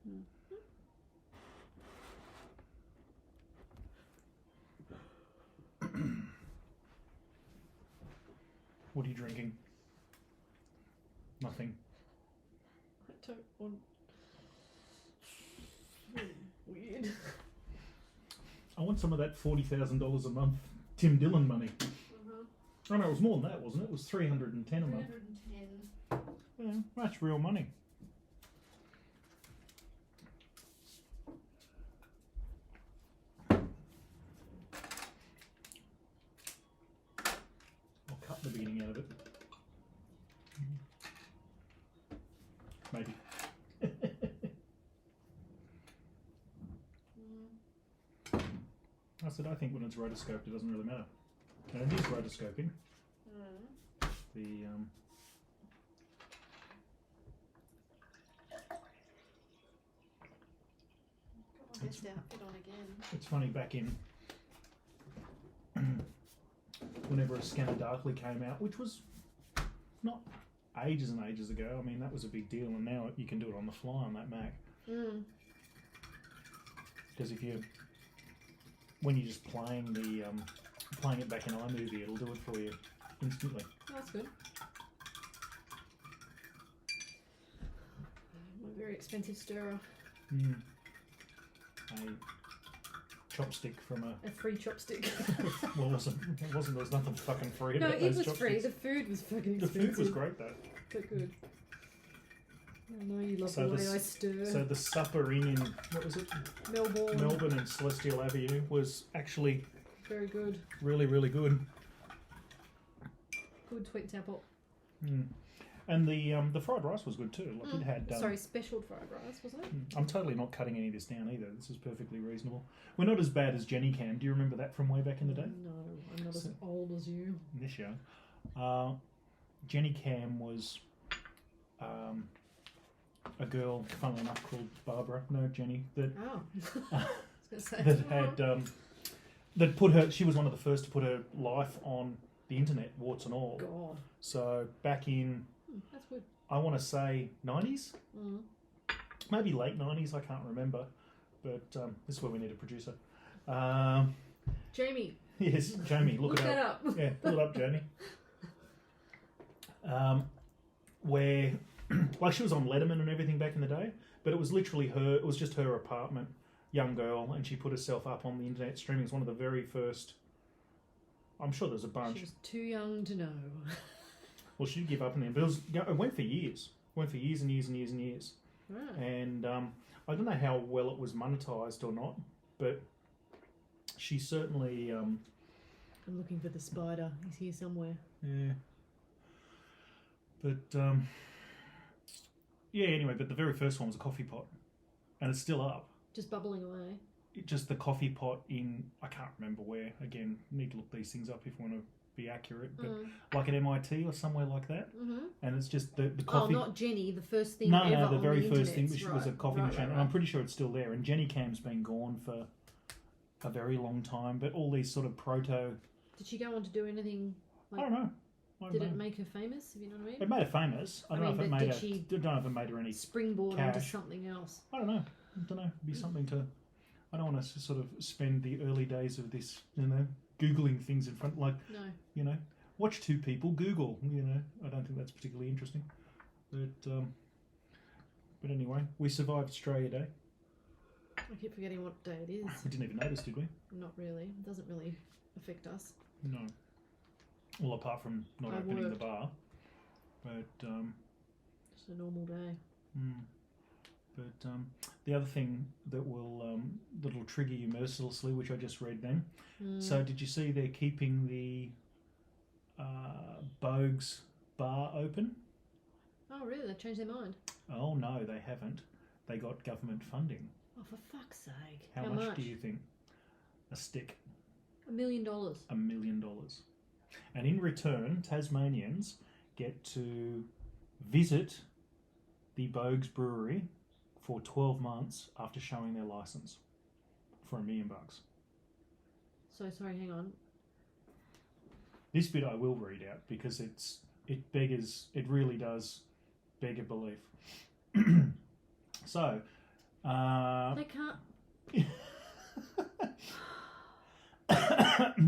Mm. What are you drinking? Nothing. I don't want. Weird. I want some of that $40,000 a month Tim Dillon money. Oh no, it was more than that, wasn't it? It was $310 a month. 310. Yeah, that's real money. I'll cut the beginning out of it. Maybe. I said, I think when it's rotoscoped, it doesn't really matter. And it is rotoscoping. The Got my best outfit on again. It's funny, back in whenever a Scanner Darkly came out, which was not ages and ages ago. I mean, that was a big deal, and now you can do it on the fly on that Mac. Because when you're just playing it back in iMovie, it'll do it for you instantly. Oh, that's good. My very expensive stirrer. A chopstick from a free chopstick. well, it wasn't. There was nothing fucking free No, about it those was free. chopsticks. The food was fucking The expensive. food was great though. But good. I know you love So the way the I stir. So the supper in what was it? Melbourne and Celestial Avenue was actually very good. really, really good. Good sweet and sour pork. And the fried rice was good too. Like it had. Sorry, special fried rice, was it? I'm totally not cutting any of this down either. This is perfectly reasonable. We're not as bad as Jenny Cam. Do you remember that from way back in the day? No, I'm not as old as you. This show. Jenny Cam was a girl, funnily enough, called Barbara. No, Jenny. That Oh. I was going to say. that had that put her. She was one of the first to put her life on the internet, warts and all. God. So back in, That's good. I want to say 90s, maybe late 90s. I can't remember, but this is where we need a producer. Jamie. Yes, Jamie, look it that up. up. Yeah, pull it up, Jamie. Where, like, she was on Letterman and everything back in the day, but it was literally her. It was just her apartment, young girl, and she put herself up on the internet streaming. It's one of the very first. I'm sure there's a bunch. She was too young to know. Well, she did give up on them, but it went for years. It went for years and years and years and years. Right. And I don't know how well it was monetized or not, but she certainly. I'm looking for the spider. He's here somewhere. Yeah. But yeah. Anyway, but the very first one was a coffee pot, and it's still up. Just bubbling away. Just the coffee pot in, I can't remember where. Again, need to look these things up if we want to be accurate. But like at MIT or somewhere like that. And it's just the coffee. Oh, not Jenny. The first thing. No, ever the on very the first thing, internet. which was a coffee machine, Right. and I'm pretty sure it's still there. And Jenny Cam's been gone for a very long time. But all these sort of proto. Did she go on to do anything? I don't know. Did it make her famous? If you know what I mean. It made her famous. I don't know if it made her any springboard cash. onto something else. I don't know. It'd be something to. I don't want to sort of spend the early days of this, Googling things in front, like, No. Watch two people Google, I don't think that's particularly interesting. But anyway, we survived Australia Day. I keep forgetting what day it is. We didn't even notice, did we? Not really. It doesn't really affect us. No. Well, apart from not opening the bar. But, Just a normal day. But the other thing that'll trigger you mercilessly, which I just read then. So did you see they're keeping the Bogues bar open? Oh, really? They've changed their mind? Oh, no, they haven't. They got government funding. Oh, for fuck's sake. How much do you think? A stick. $1 million. $1 million. And in return, Tasmanians get to visit the Bogues Brewery for 12 months after showing their license for $1 million. So, sorry, hang on. This bit I will read out because it really does beg a belief. So, They can't.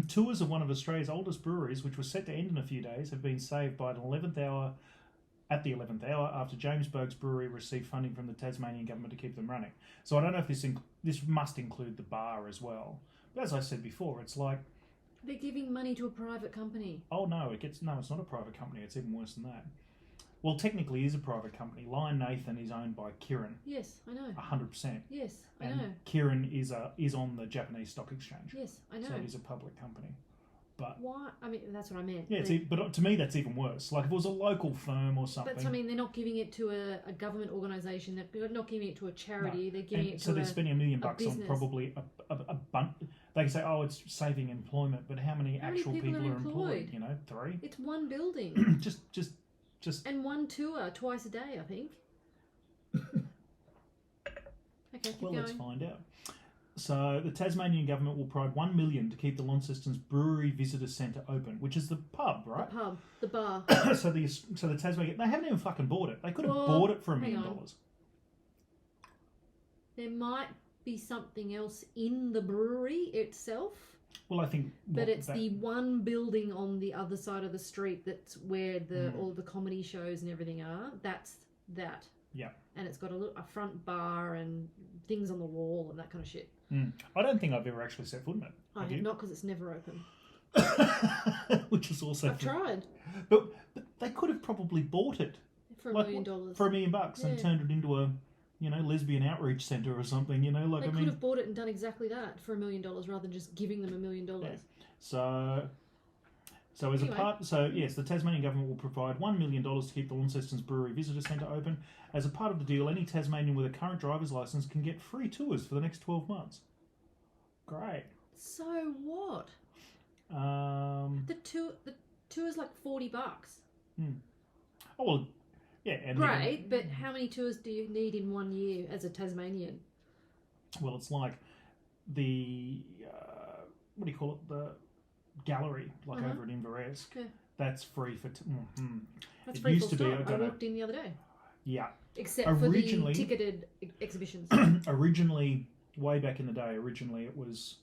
Tours of one of Australia's oldest breweries, which was set to end in a few days, have been saved by the 11th hour after James Boag's Brewery received funding from the Tasmanian government to keep them running. So I don't know if this must include the bar as well. But as I said before, it's like, They're giving money to a private company. oh no, it's not a private company. It's even worse than that. Well, technically, it is a private company. Lion Nathan is owned by Kirin, Yes, I know. 100%. Yes, I And know. Kirin is on the Japanese stock exchange. Yes, I know. So it is a public company. But Why? I mean, that's what I meant. yeah, but to me that's even worse. Like if it was a local firm or something. But I mean, they're not giving it to a government organisation. They're not giving it to a charity. They're giving it to so they're spending $1 million bucks on business. probably a bunch. They can say, oh, it's saving employment, but how many actual people are employed? You know, 3. It's one building just and one tour twice a day, I think. Okay, keep well, going. let's find out. So the Tasmanian government will provide $1 million to keep the Launceston's Brewery Visitor Centre open, which is the pub, right? The pub, the bar. so the Tasmanian, they haven't even fucking bought it. They could have Well, bought it for $1 hang million. on. There might be something else in the brewery itself, Well, I think, but it's the one building on the other side of the street that's where all the comedy shows and everything are. That's that. Yeah. And it's got a front bar and things on the wall and that kind of shit. I don't think I've ever actually set foot in it. I have not, because it's never open. Which is also I've tried but they could have probably bought it for $1 million. for $1 million bucks and Yeah. turned it into a lesbian outreach centre or something. Like They I could mean, have bought it and done exactly that for $1 million rather than just giving them $1 million. Yeah. So as Anyway. a part, yes, the Tasmanian government will provide $1 million to keep the Launceston's Brewery Visitor Centre open. As a part of the deal, any Tasmanian with a current driver's licence can get free tours for the next 12 months. Great. So what? The tour's like $40. Oh well, yeah. And Great, but how many tours do you need in 1 year as a Tasmanian? Well, it's like the what do you call it? The gallery, like over at Inverness. Yeah. That's free for. That's It free used full to be, stop. I I don't walked in the other day. Yeah. Except for the Originally- ticketed exhibitions. Originally, way back in the day, it was.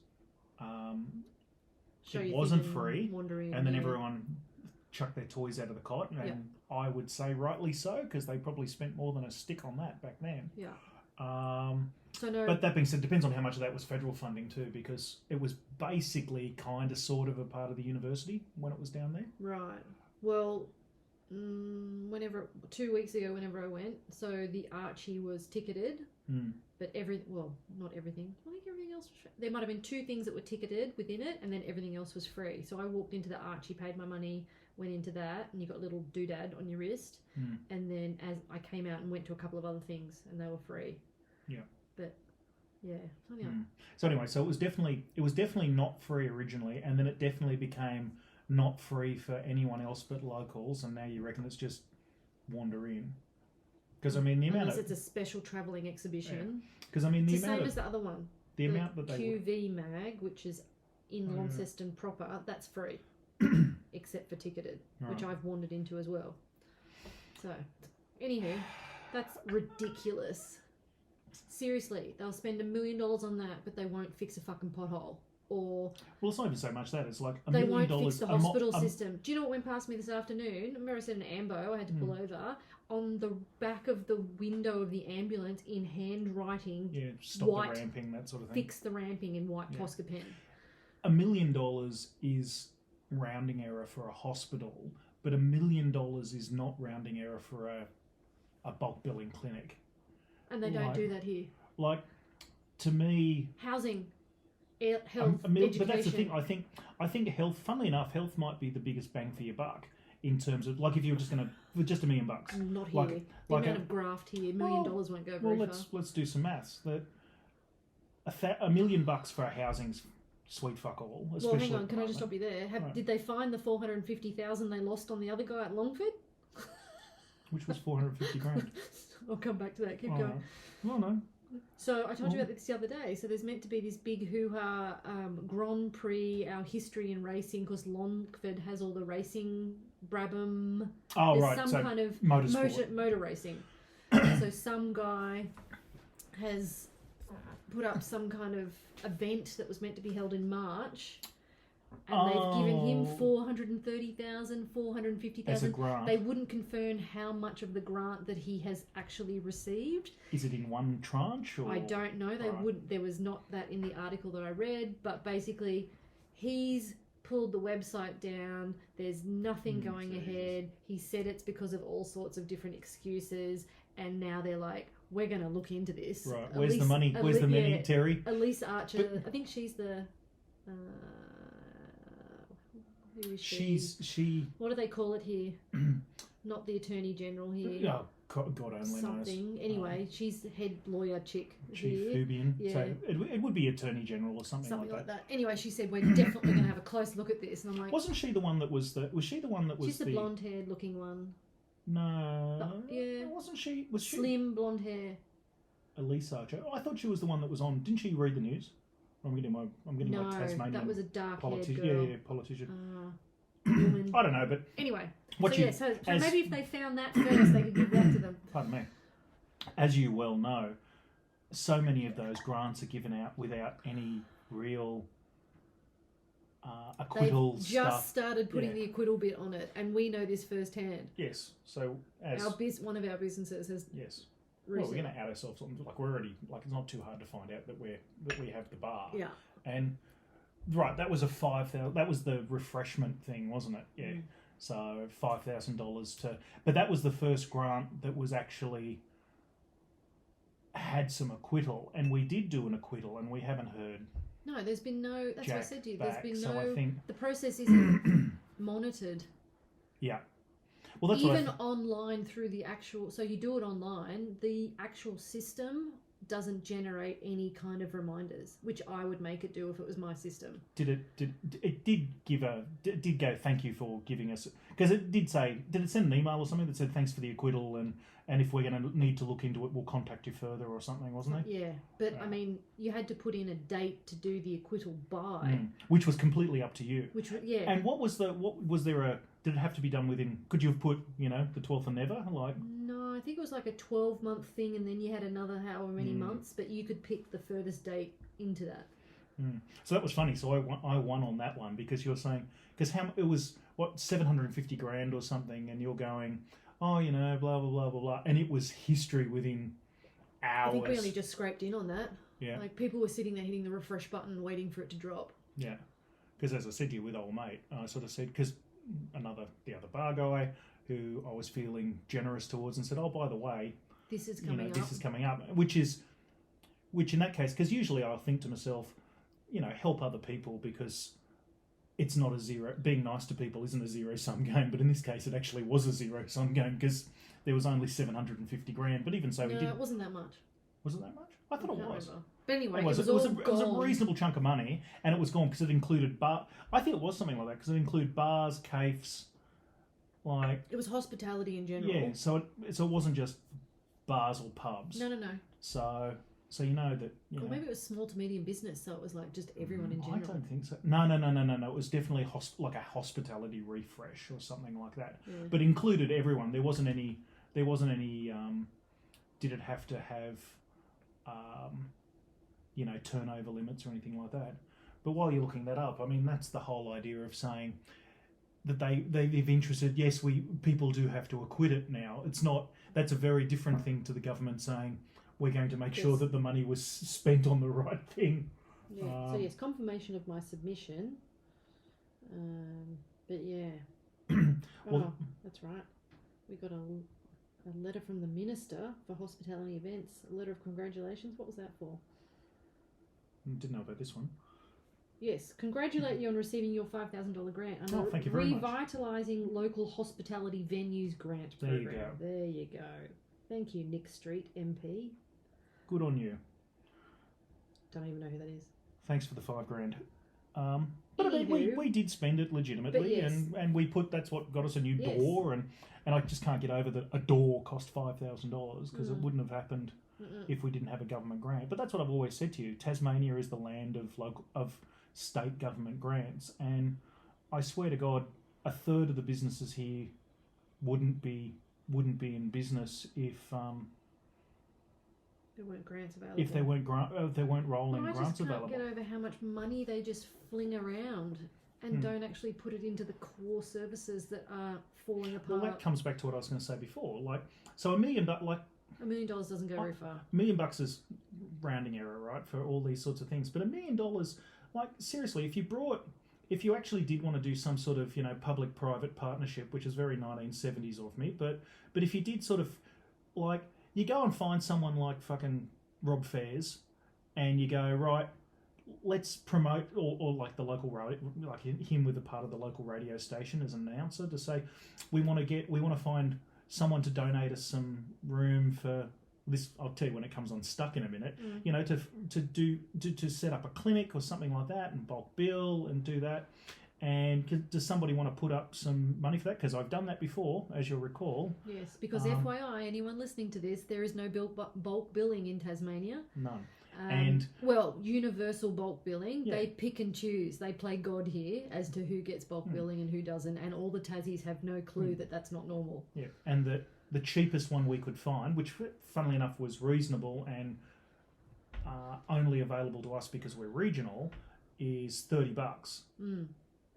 Show It your wasn't thing and free, wandering, and then yeah. everyone chucked their toys out of the cot, and Yeah. I would say rightly so, because they probably spent more than a stick on that back then. Yeah. So no. But that being said, depends on how much of that was federal funding too, because it was basically kind of sort of a part of the university when it was down there. Right. Well, 2 weeks ago, whenever I went, so the Archie was ticketed, but not everything. I think everything else was free. There might have been 2 things that were ticketed within it, and then everything else was free. So I walked into the Archie, paid my money, went into that, and you got a little doodad on your wrist, and then as I came out and went to a couple of other things, and they were free. Yeah. But yeah. Anyway. So anyway, so it was definitely not free originally, and then it definitely became not free for anyone else but locals, and now you reckon it's just wander in. Because I mean the amount Unless of it's a special travelling exhibition. because I mean the It's the amount same of as the other one. the amount that they QV mag, which is in Launceston proper, that's free, except for ticketed, which I've wandered into as well. So, anywho, that's ridiculous. Seriously, they'll spend $1 million on that, but they won't fix a fucking pothole. Or well, it's not even so much that it's like $1 they million won't fix the hospital a- system. Do you know what went past me this afternoon? Remember I said an ambo, I had to pull over. On the back of the window of the ambulance in handwriting, Yeah, stop white, the ramping, that sort of thing. fix the ramping in white Posca pen. $1 million is rounding error for a hospital, but $1 million is not rounding error for a bulk billing clinic. And they don't do that here. Like, to me, Housing, health, education. but that's the thing. I think health. Funnily enough, health might be the biggest bang for your buck in terms of like if you were just going to for just $1 million. Not here. The amount of graft here, $1 million won't go very far. Let's do some maths. That $1 million for a housing's sweet fuck all. Well, hang on. Can I just stop you there? Did they find the $450,000 they lost on the other guy at Longford? Which was 450 grand. I'll come back to that. Keep going. No, no. So I told you about this the other day. So there's meant to be this big hoo-ha Grand Prix, our history in racing, because Longford has all the racing, Brabham. Oh, there's right. some So kind of motorsport. motor racing. So some guy has put up some kind of event that was meant to be held in March, and they've given him $430,000, $450,000. As a grant. They wouldn't confirm how much of the grant that he has actually received. Is it in one tranche? Or? I don't know. They wouldn't. There was not that in the article that I read. But basically, he's pulled the website down. There's nothing going ahead. He said it's because of all sorts of different excuses, and now they're like, we're going to look into this. Right. Where's the money? Where's the money, Terry? Elise Archer. I think she's the. Who is she? She. What do they call it here? Not the Attorney General here. Oh, God only Something. knows. Anyway, she's the head lawyer chick. Chief here. Fabian. Yeah. So it would be Attorney General or something like that. Anyway, she said we're definitely going to have a close look at this, and I'm like, wasn't she the one that was the? Was she the one that was she's the blonde-haired looking one. No. Yeah. Wasn't she? Was she slim blonde hair? Elise Archer. I thought she was the one that was on. Didn't she read the news? I'm getting my Tasmanian. That was a dark-haired politician. girl. Yeah, politician. Woman. I don't know, but anyway. so maybe if they found that first, they could give that to them. Pardon me. As you well know, so many of those grants are given out without any real acquittal They've stuff. just started putting the acquittal bit on it, and we know this firsthand. Yes. So as one of our businesses has. Yes. Recent. Well, we're going to out ourselves. Like we're already like it's not too hard to find out that we have the bar. Yeah. And right, that was a $5,000. That was the refreshment thing, wasn't it? Yeah. So $5,000 to, but that was the first grant that was actually had some acquittal, and we did do an acquittal, and we haven't heard. No, there's been no. That's what I said to you. There's been so no. I think, the process isn't monitored. Yeah. Well, that's even online through the actual. So you do it online. The actual system doesn't generate any kind of reminders, which I would make it do if it was my system. Did it go thank you for giving us, because it did say, did it send an email or something that said thanks for the acquittal, and if we're going to need to look into it, we'll contact you further or something, wasn't it? Yeah, but I mean, you had to put in a date to do the acquittal by, which was completely up to you. Yeah. And did it have to be done within? Could you have put the 12th and never like? No, I think it was like a 12-month thing, and then you had another however many months, but you could pick the furthest date into that. So that was funny. So I won on that one because you're saying, because it was what, $750,000 or something, and you're going, blah blah blah blah blah, and it was history within hours. I think we only just scraped in on that. Yeah, like people were sitting there hitting the refresh button, waiting for it to drop. Yeah, because as I said to you with old mate, I sort of said, because the other bar guy who I was feeling generous towards, and said, oh, by the way, this is coming up. This is coming up, which in that case, because usually I'll think to myself, help other people, because it's not a zero. Being nice to people isn't a zero-sum game, but in this case, it actually was a zero-sum game because there was only $750,000. But even so, it wasn't that much. Was it that much? I thought it was. Remember. But anyway, it was a reasonable chunk of money, and it was gone because it included bar. I think it was something like that because it included bars, cafes, like it was hospitality in general. Yeah, so it wasn't just bars or pubs. No. So you know that. Or maybe it was small to medium business, so it was like just everyone in general. I don't think so. No. It was definitely like a hospitality refresh or something like that. Yeah. But included everyone. There wasn't any. Did it have to have, turnover limits or anything like that? But while you're looking that up, I mean, that's the whole idea of saying that they've interested. Yes, people do have to acquit it now. It's not. That's a very different thing to the government saying, we're going to make sure that the money was spent on the right thing. Yeah. So yes, confirmation of my submission. But yeah. Well, that's right. We got a letter from the Minister for Hospitality Events. A letter of congratulations. What was that for? Didn't know about this one. Yes, congratulate you on receiving your $5,000 grant under thank you very much. Revitalising Local Hospitality Venues Grant Program. There you go. Thank you, Nick Street, MP. Good on you. Don't even know who that is. Thanks for the $5,000. But I mean, we did spend it legitimately, yes. and we that's what got us a new door, and I just can't get over that a door cost $5,000 because it wouldn't have happened if we didn't have a government grant. But that's what I've always said to you. Tasmania is the land of state government grants, and I swear to God, a third of the businesses here wouldn't be in business if There weren't grants available. if there weren't rolling grants available. I just can't get over how much money they just fling around and don't actually put it into the core services that are falling apart. Well, that comes back to what I was going to say before. Like, so $1 million, like $1 million doesn't go very far. $1 million is rounding error, right, for all these sorts of things. But $1 million, like seriously, if you actually did want to do some sort of, you know, public-private partnership, which is very 1970s of me, but if you did sort of, like, you go and find someone like fucking Rob Fairs, and you go, right, let's promote, or like the local radio, like him with a part of the local radio station as an announcer, to say, we want to find someone to donate us some room for this. I'll tell you when it comes on Stuck in a minute. You know, to set up a clinic or something like that, and bulk bill and do that. And does somebody want to put up some money for that? Because I've done that before, as you'll recall. Yes, because FYI, anyone listening to this, there is no bulk billing in Tasmania. None. Well, universal bulk billing, they pick and choose. They play God here as to who gets bulk billing and who doesn't, and all the Tassies have no clue that that's not normal. Yeah, and the cheapest one we could find, which funnily enough was reasonable and only available to us because we're regional, is $30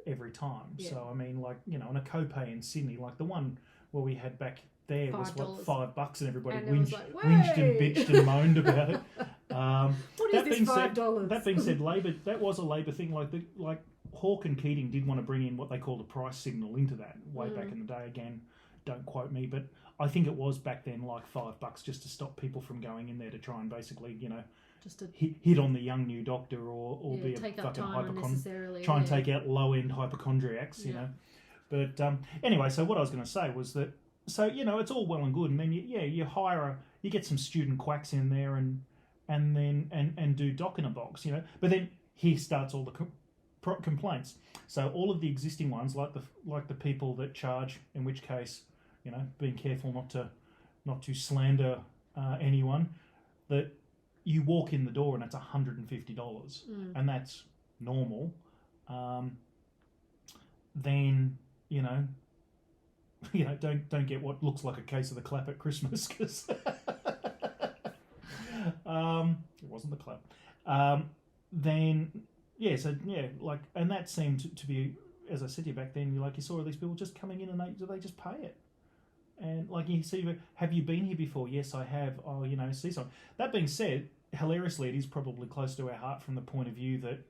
every time. Yeah. So I mean, like, you know, on a copay in Sydney, like the one where we had back there was what, $5, and everybody whinged and bitched and moaned about it. What is this $5? That being said, Labor, that was a Labor thing. Like Hawke and Keating did want to bring in what they called a price signal into that way back in the day. Again, don't quote me, but I think it was back then like $5 just to stop people from going in there to try and basically, you know, just to hit on the young new doctor or be a fucking hypochondriac, try and take out low-end hypochondriacs, you know. But anyway, so what I was going to say was that, so, you know, it's all well and good, and then you hire you get some student quacks in there and then do doc in a box, you know. But then here starts all the complaints. So all of the existing ones, like the people that charge, in which case, you know, being careful not to slander anyone, that you walk in the door and it's $150, and that's normal. Then you know, don't get what looks like a case of the clap at Christmas, because it wasn't the clap. Then like, and that seemed to be, as I said to you back then, you saw all these people just coming in and they just pay it. And like, you see, have you been here before? Yes, I have. Oh, you know, see something. That being said, hilariously, it is probably close to our heart from the point of view that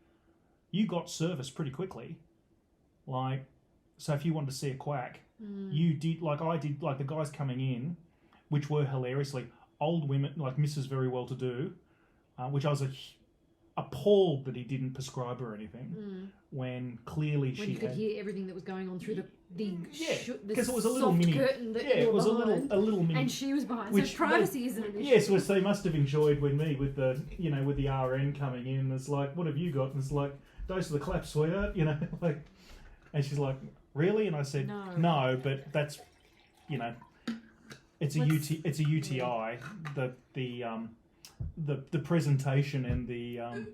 you got service pretty quickly. Like, so if you wanted to see a quack, you did, like I did, like the guys coming in, which were hilariously old women, like Mrs. Very Well-to-Do, which I was appalled that he didn't prescribe her anything, when clearly when you could hear everything that was going on through the because it was a little mini curtain that it was behind, a little mini, and she was behind. So privacy isn't an issue. Yes, which they must have enjoyed when me with the with the RN coming in. It's like, what have you got? And it's like, those are the claps, sweetheart. You know, like, and she's like, really? And I said, no, but that's, you know, it's a UTI. The presentation and the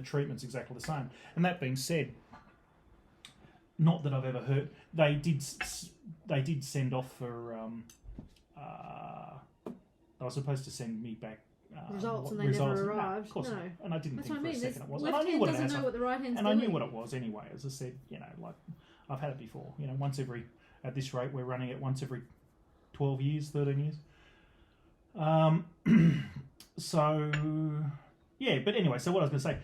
treatment's exactly the same. And that being said, not that I've ever heard, they did send off for they were supposed to send me back results, and they never arrived. Of course, no. And I didn't think for a second it was. Left hand doesn't know what the right hand's doing. And I knew what it was anyway. As I said, like, I've had it before. At this rate, we're running it once every 12 years, 13 years. So, yeah, but anyway, so what I was going to say,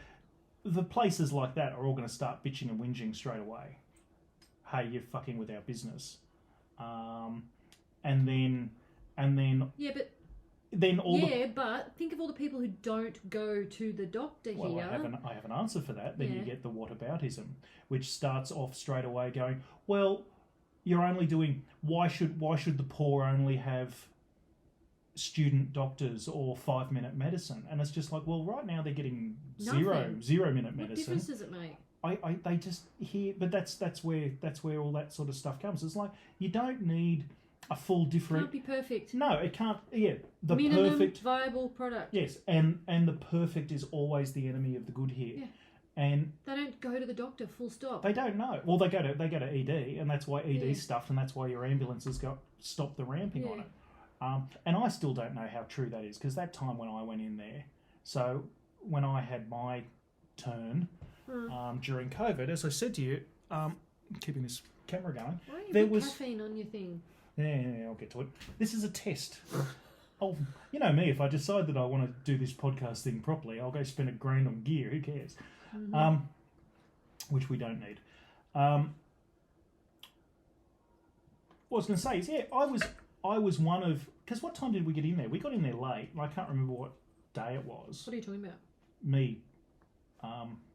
the places like that are all going to start bitching and whinging straight away. Hey, you're fucking with our business. And then yeah, but then all but think of all the people who don't go to the doctor here. I have an answer for that. Then you get the whataboutism, which starts off straight away going, well, you're only doing, why should the poor only have student doctors or 5-minute medicine? And it's just like, well, right now they're getting zero minute medicine. What difference does it make? They just hear, but that's where all that sort of stuff comes. It's like, you don't need a full different. It can't be perfect. No, it can't. Yeah, the minimum perfect viable product. Yes, and the perfect is always the enemy of the good here. Yeah. And they don't go to the doctor. Full stop. They don't know. Well, they go to ED, and that's why ED's stuffed, and that's why your ambulances stop the ramping on it. And I still don't know how true that is, because that time when I went in there, so when I had my turn during COVID, as I said to you, keeping this camera going, Why you there put was caffeine on your thing? Yeah, I'll get to it. This is a test. Oh, you know me, if I decide that I want to do this podcast thing properly, I'll go spend $1,000 on gear. Who cares? Which we don't need. What I was going to say is, yeah, I was one of, because what time did we get in there? We got in there late. I can't remember what day it was. What are you talking about? Me,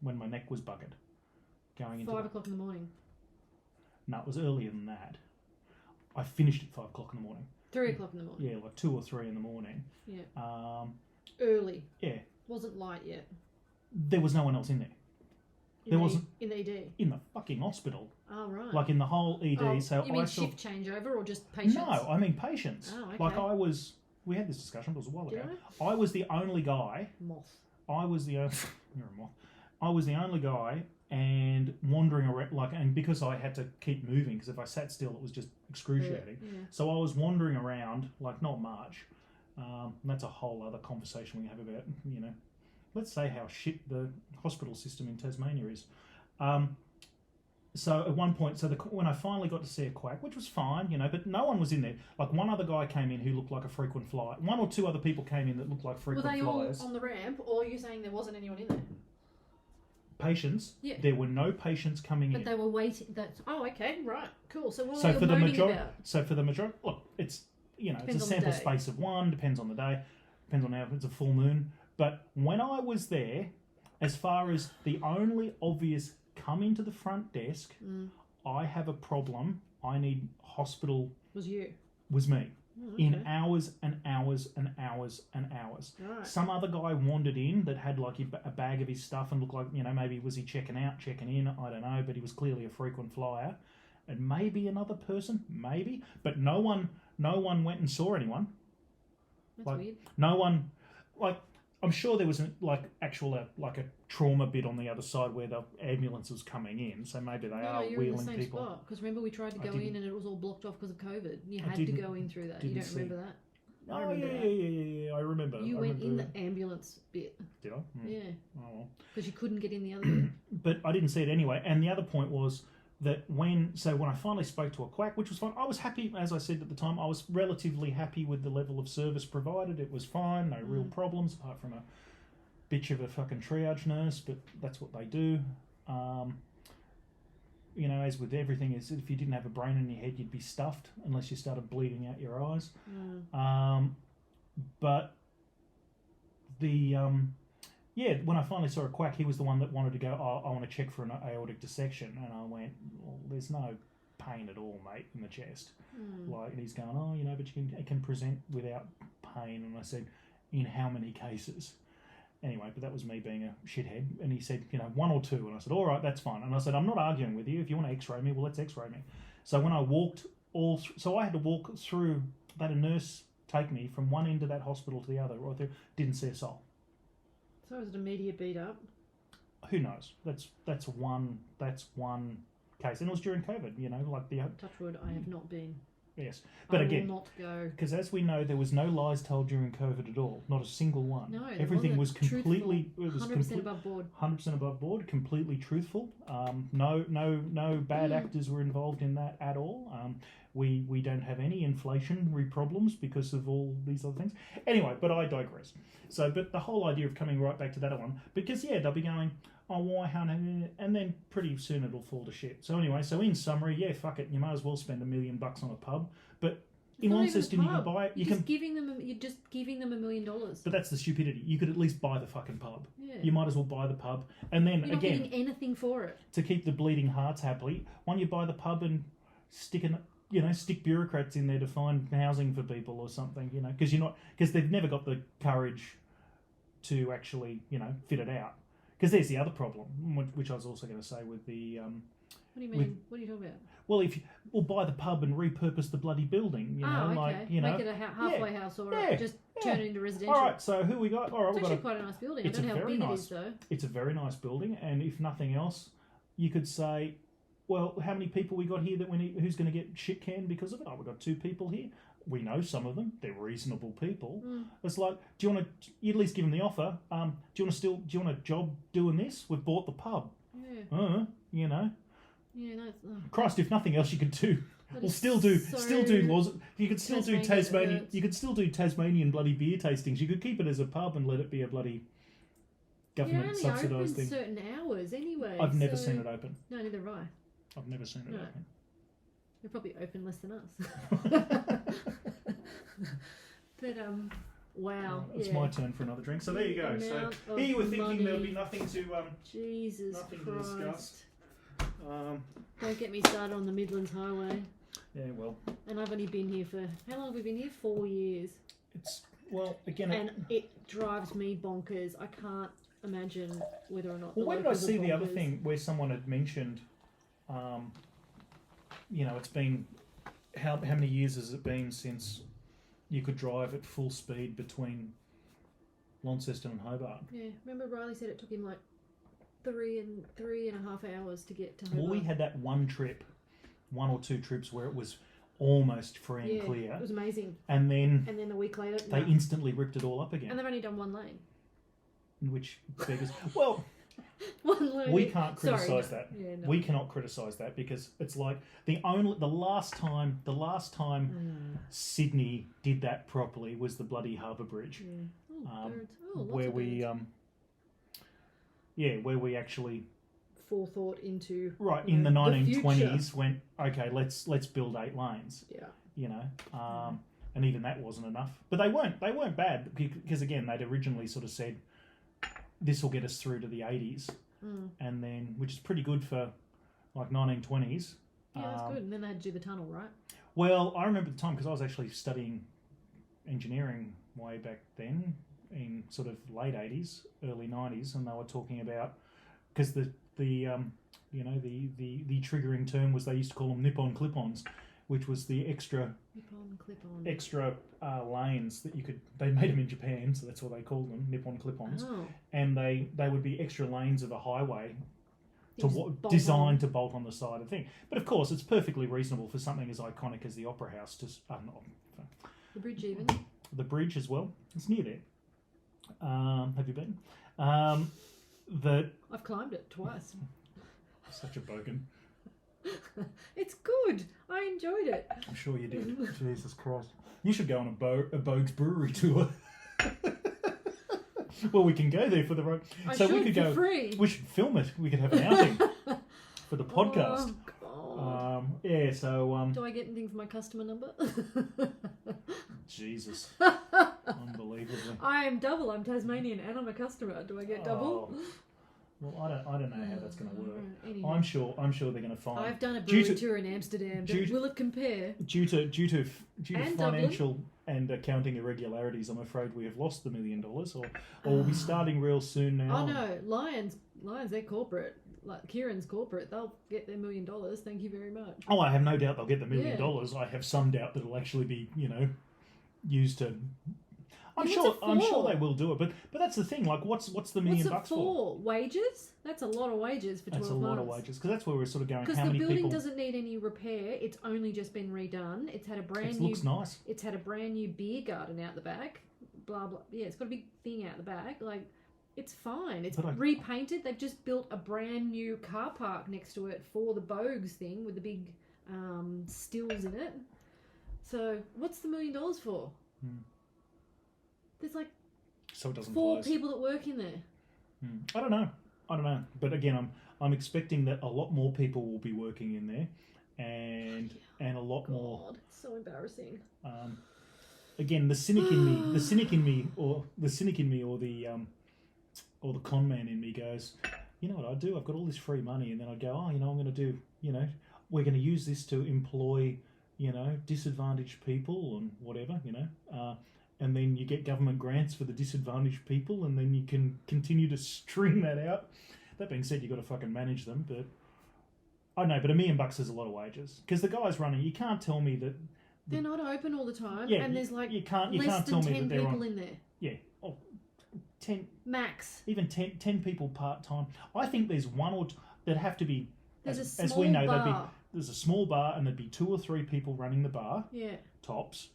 when my neck was buggered, going into 5 o'clock in the morning. No, it was earlier than that. I finished at 5 o'clock in the morning. 3 o'clock in the morning. Yeah, like 2 or 3 in the morning. Yeah. Early. Yeah. Wasn't light yet. There was no one else in there. There wasn't in the ED. in the fucking hospital. Oh right. Like in the whole ED. Oh, So you mean I saw shift changeover or just patients? No, I mean patients. Oh, okay. Like we had this discussion, but it was a while Did ago. I? I was the only guy. Moth. I was the only. You're a moth. I was the only guy, and wandering around, and because I had to keep moving, because if I sat still, it was just excruciating. Yeah. So I was wandering around, like not much. And that's a whole other conversation we have about, let's say how shit the hospital system in Tasmania is. So at one point, when I finally got to see a quack, which was fine, but no one was in there. Like one other guy came in who looked like a frequent flyer. 1 or 2 other people came in that looked like frequent flyers. Were they all on the ramp, or are you saying there wasn't anyone in there? Patients. Yeah. There were no patients coming in. But they were waiting. Okay, right, cool. So what So were for they the moaning majority, about? so for the majority, look, it's it's Depends a on the sample day. space of 1. Depends on the day. Depends on how if it's a full moon. But when I was there, as far as the only obvious come into the front desk, I have a problem. I need hospital. Was you? Was me. Oh, okay. In hours and hours and hours and hours. Right. Some other guy wandered in that had like a bag of his stuff and looked like, maybe was he checking out, checking in, I don't know, but he was clearly a frequent flyer. And maybe another person, maybe, but no one went and saw anyone. That's weird. No one, I'm sure there was a trauma bit on the other side where the ambulance was coming in, so maybe they are you're wheeling in the same people. spot. Because remember we tried to go in and it was all blocked off because of COVID. You had to didn't- go in through that. You didn't don't see. remember that? I Oh remember yeah, that. yeah, I remember. You I went in remember. the ambulance bit. Did I? Yeah. Oh well. Because you couldn't get in the other bit. But I didn't see it anyway. And the other point was that when I finally spoke to a quack, which was fine, I was happy, as I said at the time, I was relatively happy with the level of service provided. It was fine, no real problems, apart from a bitch of a fucking triage nurse, but that's what they do. As with everything, is if you didn't have a brain in your head, you'd be stuffed unless you started bleeding out your eyes. But the when I finally saw a quack, he was the one that wanted to go, I want to check for an aortic dissection, and I went, well, there's no pain at all, mate, in the chest. And he's going, but it can present without pain, and I said, in how many cases? Anyway, but that was me being a shithead, and he said, 1 or 2, and I said, all right, that's fine. And I said, I'm not arguing with you. If you want to x-ray me, well, let's x-ray me. So when I walked so I had to walk through, they had a nurse take me from one end of that hospital to the other, right there, didn't see a soul. So was it a media beat up? Who knows? That's one case, and it was during COVID. Touch wood, I have not been. Yes, but I again, will not go. because as we know, there was no lies told during COVID at all. Not a single one. No, there everything was wasn't. completely. Truthful. It was 100% above board. 100% above board. Completely truthful. No bad actors were involved in that at all. We don't have any inflationary problems because of all these other things. Anyway, but I digress. So, but the whole idea of coming right back to that one, because they'll be going, oh, why, how, and then pretty soon it'll fall to shit. So anyway, in summary, fuck it, you might as well spend $1 million on a pub, but in Launceston you can buy it. You're just giving them $1 million. But that's the stupidity. You could at least buy the fucking pub. Yeah. You might as well buy the pub, and then You're not again, getting anything for it. to keep the bleeding hearts happy, why don't you buy the pub and stick bureaucrats in there to find housing for people or something, because they've never got the courage to actually, fit it out. Because there's the other problem, which I was also going to say with the... What do you mean? What are you talking about? Well, we'll buy the pub and repurpose the bloody building, okay. Make it a halfway house or just turn it into residential. All right, so who we got? All right, it's actually quite a nice building. I don't know how big it is, though. It's a very nice building, and if nothing else, you could say, well, how many people we got here who's going to get shit canned because of it? Oh, we've got 2 people here. we know some of them. They're reasonable people. It's like, do you want to? You at least give them the offer. Do you want a job doing this? We've bought the pub. Yeah. You know. Yeah. No. Christ, if nothing else, you could do. Well, still do laws. You could still do Tasmanian. You could still do Tasmanian bloody beer tastings. You could keep it as a pub and let it be a bloody government subsidised thing. Certain hours anyway. I've never seen it open. No, neither have I. I've never seen it open. They're probably open less than us. But wow. It's my turn for another drink. So there you go. So here you were thinking there would be nothing to Jesus nothing Christ. to discuss. Don't get me started on the Midlands Highway. Yeah, well. And I've only been here for how long have we been here? 4 years. It's again. And it drives me bonkers. I can't imagine whether or not. Well, where did I see the other thing where someone had mentioned? It's been how many years has it been since you could drive at full speed between Launceston and Hobart? Yeah, remember Riley said it took him like three and a half hours to get to Hobart. Well, we had that one or two trips where it was almost free and clear. It was amazing. And then a week later, they instantly ripped it all up again. And they've only done one lane. Which beggars, well, one lane. We can't criticise that. Yeah, no. We cannot criticise that because it's like the last time Sydney did that properly was the bloody Harbour Bridge. Yeah. Where we actually forethought into in the 1920s went, okay, let's build 8 lanes. Yeah. And even that wasn't enough. But they weren't bad because again they'd originally sort of said this will get us through to the 80s. And then which is pretty good for like 1920s. Yeah, that's good. And then they had to do the tunnel, right? Well, I remember the time because I was actually studying engineering way back then in sort of late 80s, early 90s, and they were talking about because the triggering term was they used to call them Nippon clip-ons, which was the extra lanes that you could. They made them in Japan, so that's what they called them, Nippon clip-ons, and they would be extra lanes of a highway designed to bolt on the side of the thing. But of course, it's perfectly reasonable for something as iconic as the Opera House to the bridge even. The bridge as well. It's near there. Have you been? I've climbed it twice. Such a bogan. It's good. I enjoyed it. I'm sure you did. Jesus Christ. You should go on a Bogues brewery tour. Well, we can go there for the road. We could go. Free. We should film it. We could have an outing for the podcast. Oh, God. Do I get anything for my customer number? Jesus. Unbelievably. I am double. I'm Tasmanian and I'm a customer. Do I get double? Well, I don't know how that's going to work. Anyway. I'm sure they're going to find. I've done a brewery tour in Amsterdam. Will it compare? Due to financial and accounting irregularities, I'm afraid we have lost the $1 million, or we'll be starting real soon now. Oh no, Lions, they're corporate. Like Kieran's corporate, they'll get their $1 million. Thank you very much. Oh, I have no doubt they'll get the $1 million. I have some doubt that it'll actually be, used to. I'm sure they will do it, but that's the thing. Like, what's the $1 million for? Wages? That's a lot of wages for 12 months. That's a lot of wages because that's where we're sort of going. Because the building doesn't need any repair. It's only just been redone. It's had a brand new. It looks nice. It's had a brand new beer garden out the back. Blah blah. Yeah, it's got a big thing out the back. Like, it's fine. It's repainted. They've just built a brand new car park next to it for the Bogues thing with the big stills in it. So, what's the $1 million for? There's like so it doesn't 4 close. people that work in there. I don't know. But again, I'm expecting that a lot more people will be working in there, and a lot more. It's so embarrassing. Again, the cynic in me, or the con man in me goes, you know what I'd do? I've got all this free money, and then I'd go, I'm going to do, we're going to use this to employ, disadvantaged people and whatever, and then you get government grants for the disadvantaged people, and then you can continue to string that out. That being said, you've got to fucking manage them, but I know, but $1 million is a lot of wages. Because the guys running, you can't tell me that... They're not open all the time, yeah, and there's like you can't less tell than me 10 that people in there. Yeah, 10... Max. Even 10 people part-time. I think there's one or two that have to be... There's a small as we know, bar. there's a small bar, and there'd be 2 or 3 people running the bar. Yeah. Tops.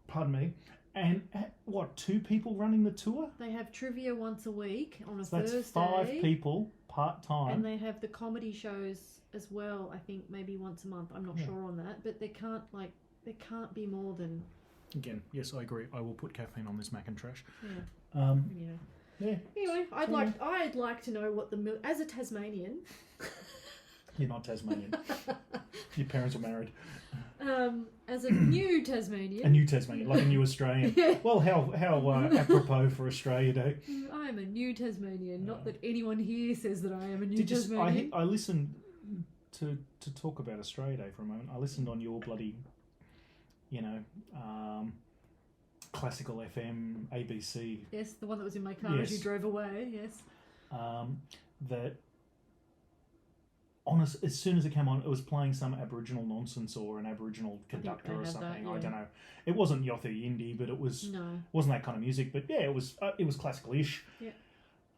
Pardon me. And what, 2 people running the tour? They have trivia once a week on a So Thursday. that's 5 people part-time. And they have the comedy shows as well, I think maybe once a month. I'm not sure on that. But there can't be more than... Again, yes, I agree. I will put caffeine on this mac and trash. Yeah. Yeah. Anyway, I'd like to know what as a Tasmanian... You're not Tasmanian. Your parents were married. As a new Tasmanian. A new Tasmanian, like a new Australian. Yeah. Well, how apropos for Australia Day. I am a new Tasmanian. Not that anyone here says that I am a new Tasmanian. I listened to talk about Australia Day for a moment. I listened on your bloody, classical FM, ABC. Yes, the one that was in my car as you drove away, yes. That... as soon as it came on, it was playing some Aboriginal nonsense or an Aboriginal conductor or something. That, yeah. I don't know. It wasn't Yothu Yindi, but it wasn't that kind of music. But yeah, it was classical-ish. Yeah.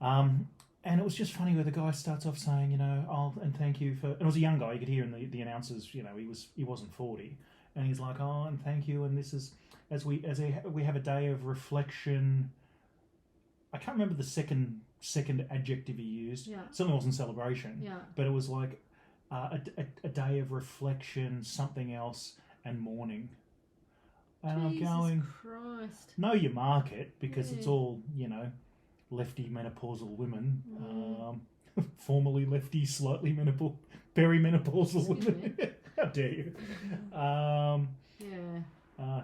And it was just funny where the guy starts off saying, and thank you for. And it was a young guy. You could hear in the announcers, he wasn't 40, and he's like, and thank you, and this is as we have a day of reflection. I can't remember the second adjective he used. Yeah. Certainly wasn't celebration. Yeah. But it was like a day of reflection, something else, and mourning. And Jesus I'm going, Christ. know your market, because it's all, lefty menopausal women. Formerly lefty, slightly perimenopausal women. How dare you?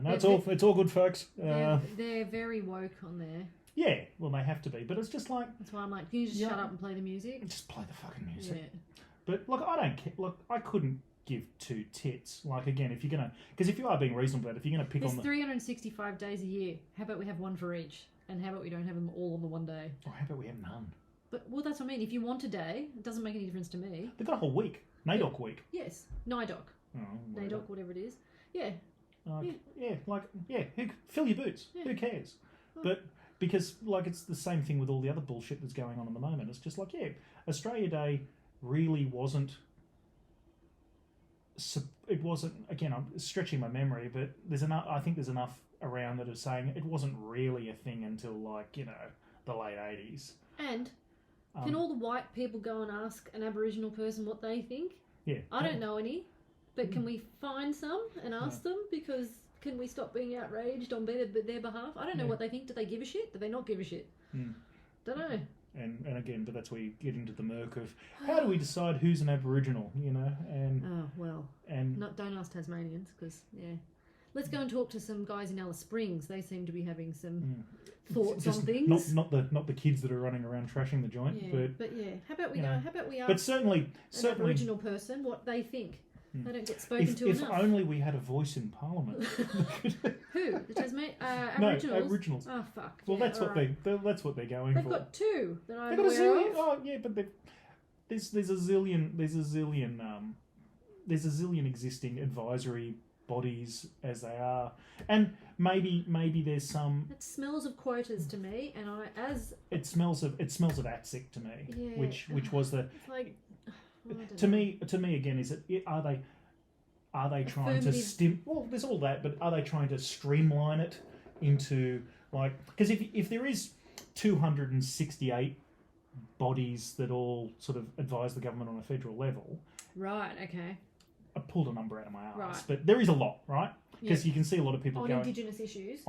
It's all good, folks. They're very woke on there. Yeah, well, they have to be, but it's just like... That's why I'm like, can you just shut up and play the music? Just play the fucking music. Yeah. But, look, I don't care. Look, I couldn't give 2 tits. Like, again, if you're going to... Because if you are being reasonable about it, if you're going to pick There's on the... 365 days a year. How about we have one for each? And how about we don't have them all on the one day? Or how about we have none? But, well, that's what I mean. If you want a day, it doesn't make any difference to me. They've got a whole week. NAIDOC week. Yes. NAIDOC. Oh, whatever. NAIDOC, whatever it is. Yeah. Fill your boots. Yeah. Who cares? Oh. But... Because, like, it's the same thing with all the other bullshit that's going on at the moment. It's just like, Australia Day really wasn't... It wasn't... Again, I'm stretching my memory, but there's enough. I think there's enough around that are saying it wasn't really a thing until, like, the late 80s. And can all the white people go and ask an Aboriginal person what they think? Yeah. I don't know any, but can we find some and ask them? Because... Can we stop being outraged on their behalf? I don't know what they think. Do they give a shit? Do they not give a shit? Don't know. And again, but that's where you get into the murk of how do we decide who's an Aboriginal, And don't ask Tasmanians because let's go and talk to some guys in Alice Springs. They seem to be having some thoughts on things. Not the kids that are running around trashing the joint, but how about we go? How about we ask? But certainly an Aboriginal person what they think. They don't get spoken to enough. If only we had a voice in Parliament. Who? The Aboriginals? No, Aboriginals. Oh, fuck. Well, that's what they're going They've for. They've got 2 that I'm They've got a aware zillion. of. Oh, yeah, but there's a zillion existing advisory bodies as they are, and maybe there's some. It smells of quotas to me, and it smells of ATSIC to me, which was the. It's like. To me again, are they trying to well, there's all that, but are they trying to streamline it into because if there is 268 bodies that all sort of advise the government on a federal level, right? Okay. I pulled a number out of my ass, right. But there is a lot, right? Because you can see a lot of people on going Indigenous issues.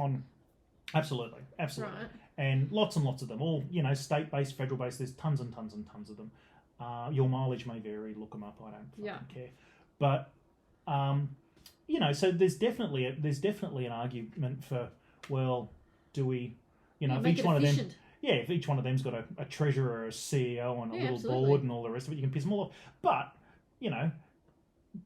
Absolutely, right. And lots and lots of them, all state-based, federal-based. There's tons and tons and tons of them. Your mileage may vary. Look them up. I don't fucking care. But so there's definitely an argument for do we, if each one of them, if each one of them's got a treasurer, a CEO, and a little board and all the rest of it, you can piss them all off. But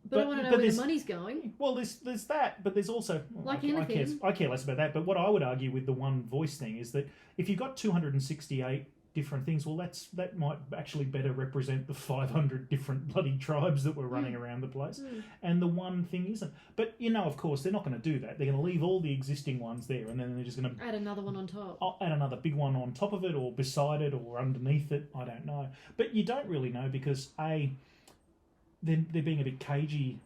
But I want to know where the money's going. Well, there's that, but there's also anything. I care less about that. But what I would argue with the one voice thing is that if you've got 268 different things, well, that might actually better represent the 500 different bloody tribes that were running around the place. And the one thing isn't. But of course, they're not going to do that. They're going to leave all the existing ones there, and then they're just going to add another one on top. Add another big one on top of it, or beside it, or underneath it. I don't know. But you don't really know because they're being a bit cagey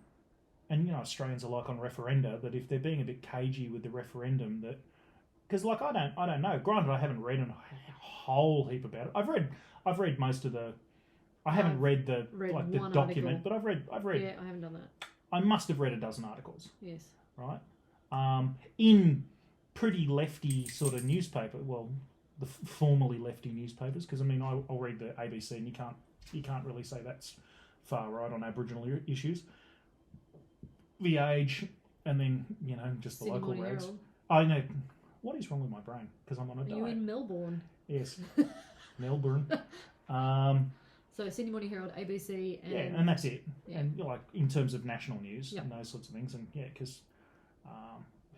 and Australians are like on referenda, that if they're being a bit cagey with the referendum, that because like I don't know. Granted, I haven't read a whole heap about it. I've read most of the. I haven't read the document, article. but I've read. Yeah, I haven't done that. I must have read a dozen articles. Yes. Right. In pretty lefty sort of newspaper. Well, the formerly lefty newspapers, because I mean I'll read the ABC, and you can't really say that's far right on Aboriginal issues. The Age, and then just the Sydney local Morning rags. Herald. I know. What is wrong with my brain? Because I'm on a diet. Are you in Melbourne? Yes, Melbourne. So Sydney Morning Herald, ABC, and and that's it. Yeah. And like in terms of national news Yep. and those sorts of things, and because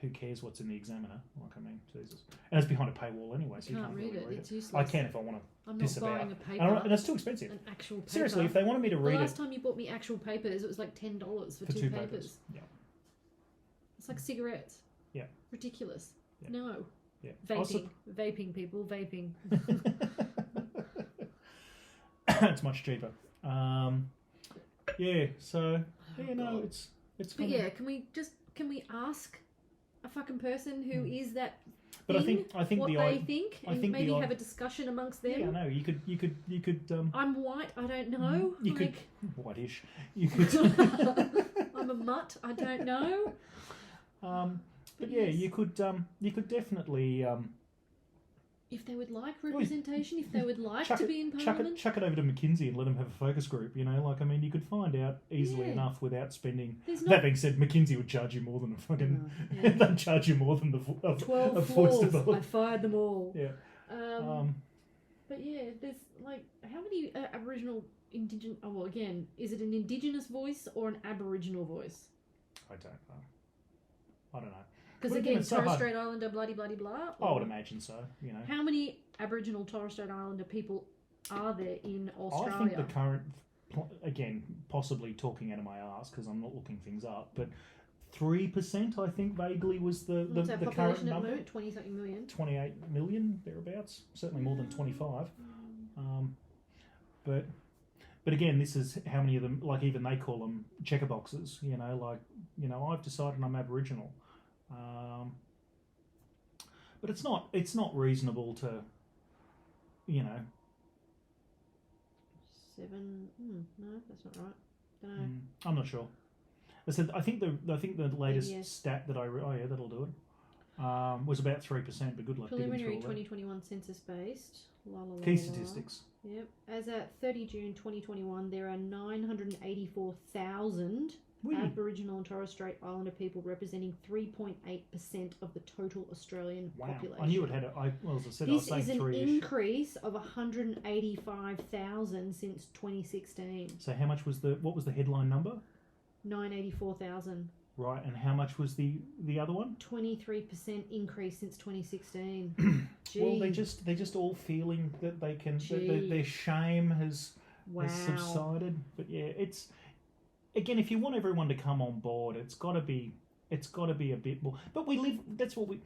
who cares what's in the Examiner? Like, I mean, Jesus. And it's behind a paywall anyway, so you can't read really it. read It's it. useless. I can if I want to. I'm piss not buying about. a paper. And it's too expensive. An actual paper. Seriously, if they wanted me to the read last it time you bought me actual papers, it was like $10 for for two papers. Yeah. It's like cigarettes. Yeah. Ridiculous. Yeah. No. Yeah. Vaping, people, vaping. It's much cheaper. Yeah. So God. it's But kind yeah, can we ask a fucking person who is that? But thing, I think what the they think, and think maybe the have a discussion amongst them. Yeah, no, you could. I'm white. I don't know. You like, could whitish. You could. I'm a mutt. I don't know. But yeah, yes. you could definitely If they would like representation, if they would like chuck to it, be in chuck Parliament. it over to McKinsey and let them have a focus group. Like I mean, you could find out easily Yeah. enough without spending. There's That not being said, McKinsey would charge you more than a fucking. yeah. They'd charge you more than the 12 of Ford's floors. I development. fired them all. Yeah. But yeah, there's like how many Aboriginal Indigenous? Oh well, again, is it an Indigenous voice or an Aboriginal voice? I don't know. Because Because again, Torres Strait Islander, bloody bloody blah. I would imagine so. How many Aboriginal Torres Strait Islander people are there in Australia? I think the current, again, possibly talking out of my arse because I'm not looking things up, but 3% I think vaguely was the What's our current population at the number. moment? 20-something million. 28 million thereabouts, certainly more than 25. But again, this is how many of them, like even they call them checker boxes. I've decided I'm Aboriginal. But it's not reasonable to, 7. No, that's not right. Don't know. I'm not sure. I think the latest Yes. stat that that'll do it. Was about 3%, but good luck digging Preliminary through all that. 2021 census based. Key statistics. Yep. As at 30 June 2021, there are 984,000 Wee. Aboriginal and Torres Strait Islander people, representing 3.8% of the total Australian Wow. population. I knew it had as I said, I was This saying is an 3-ish. increase of 185,000 since 2016. So how much was what was the headline number? 984,000. Right, and how much was the other one? 23% increase since 2016. Well, they're just all feeling that they can. Gee. Their shame has Wow. subsided. But yeah, it's again, if you want everyone to come on board, it's got to be a bit more. But we live. That's what we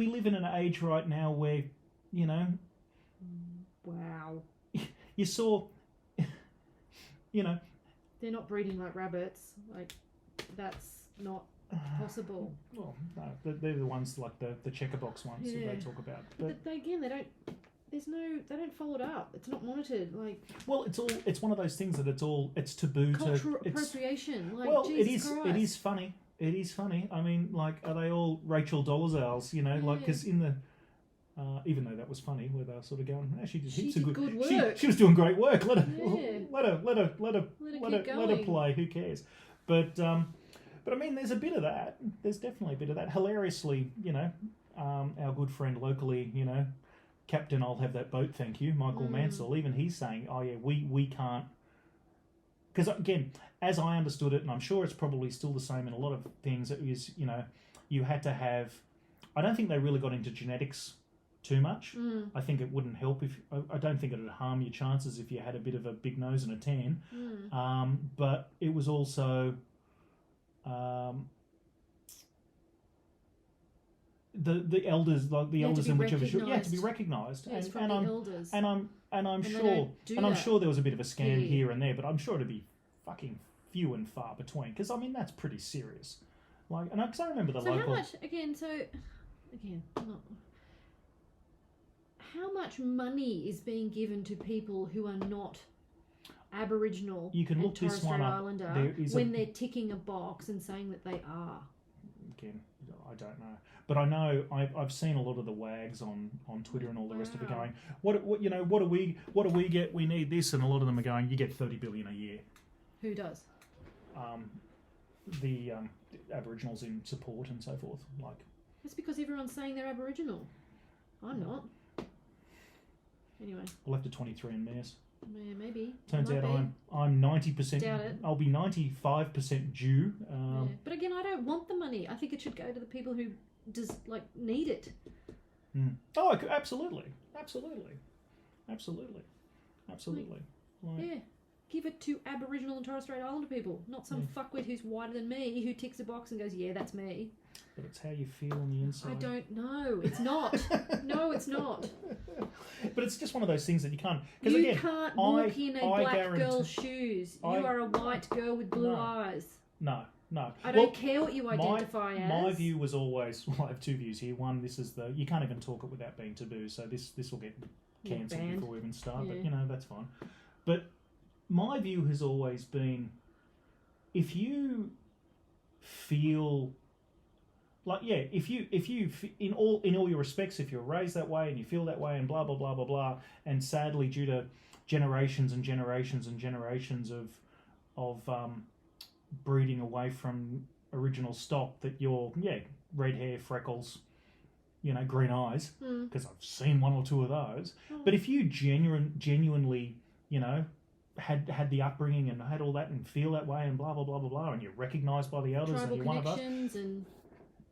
live in an age right now where, Wow. you saw, They're not breeding like rabbits. Like, that's not possible. Well, no, they're the ones like the checker box ones that they talk about. But They don't. They don't follow it up. It's not monitored. Like, well, it's one of those things that it's taboo cultural to. appropriation. Like, Well, Jesus Christ. it is funny. It is funny. I mean, like, are they all Rachel Dolezals? Like, because in the. Even though that was funny, where they were sort of going, she did heaps of good work. She was doing great work. Let her going. play. Who cares? But I mean, there's a bit of that. There's definitely a bit of that. Hilariously, our good friend locally, Captain, I'll have that boat, thank you, Michael Mansell. Even he's saying, oh yeah, we can't. Because again, as I understood it, and I'm sure it's probably still the same in a lot of things, it is you had to have. I don't think they really got into genetics too much. I think it wouldn't help if I don't think it would harm your chances if you had a bit of a big nose and a tan. But it was also the elders, like the elders in whichever to be recognised. Yes, and the elders. I'm they sure don't do and I'm that sure there was a bit of a scam here. here and there, but I'm sure it'd be fucking few and far between. Because I mean that's pretty serious. Like, and because I remember the So local. how much not. How much money is being given to people who are not Aboriginal You can and look Torres this Strait one up. Islander There is when they're ticking a box and saying that they are? Again, I don't know, but I know I've seen a lot of the wags on Twitter and all the rest of it going, what do we get? We need this, and a lot of them are going, you get 30 billion a year. Who does? The Aboriginals in support and so forth. Like, it's because everyone's saying they're Aboriginal. I'm not. Anyway. We'll have to 23 and Mayors. Yeah, maybe. Turns out I'm 90%. Doubt it. I'll be 95% due. Yeah. But again, I don't want the money. I think it should go to the people who just need it. Oh, absolutely. Like, yeah. Give it to Aboriginal and Torres Strait Islander people, not some fuckwit who's whiter than me who ticks a box and goes, yeah, that's me. But it's how you feel on the inside. I don't know. It's not. No, it's not. But it's just one of those things that you can't. You again, can't walk in a black girl's shoes. You are a white girl with blue eyes. No. I don't care what you identify as. My view was always, I have two views here. One, this is you can't even talk it without being taboo, so this will get cancelled before we even start, but that's fine. But my view has always been, if you feel like, if you in all your respects, if you're raised that way and you feel that way and blah blah blah blah blah, and sadly due to generations and generations and generations of breeding away from original stock, that you're red hair, freckles, green eyes, because I've seen one or two of those. But if you genuinely had the upbringing and had all that and feel that way and blah blah blah blah blah, and you're recognised by the elders and you're one of us, and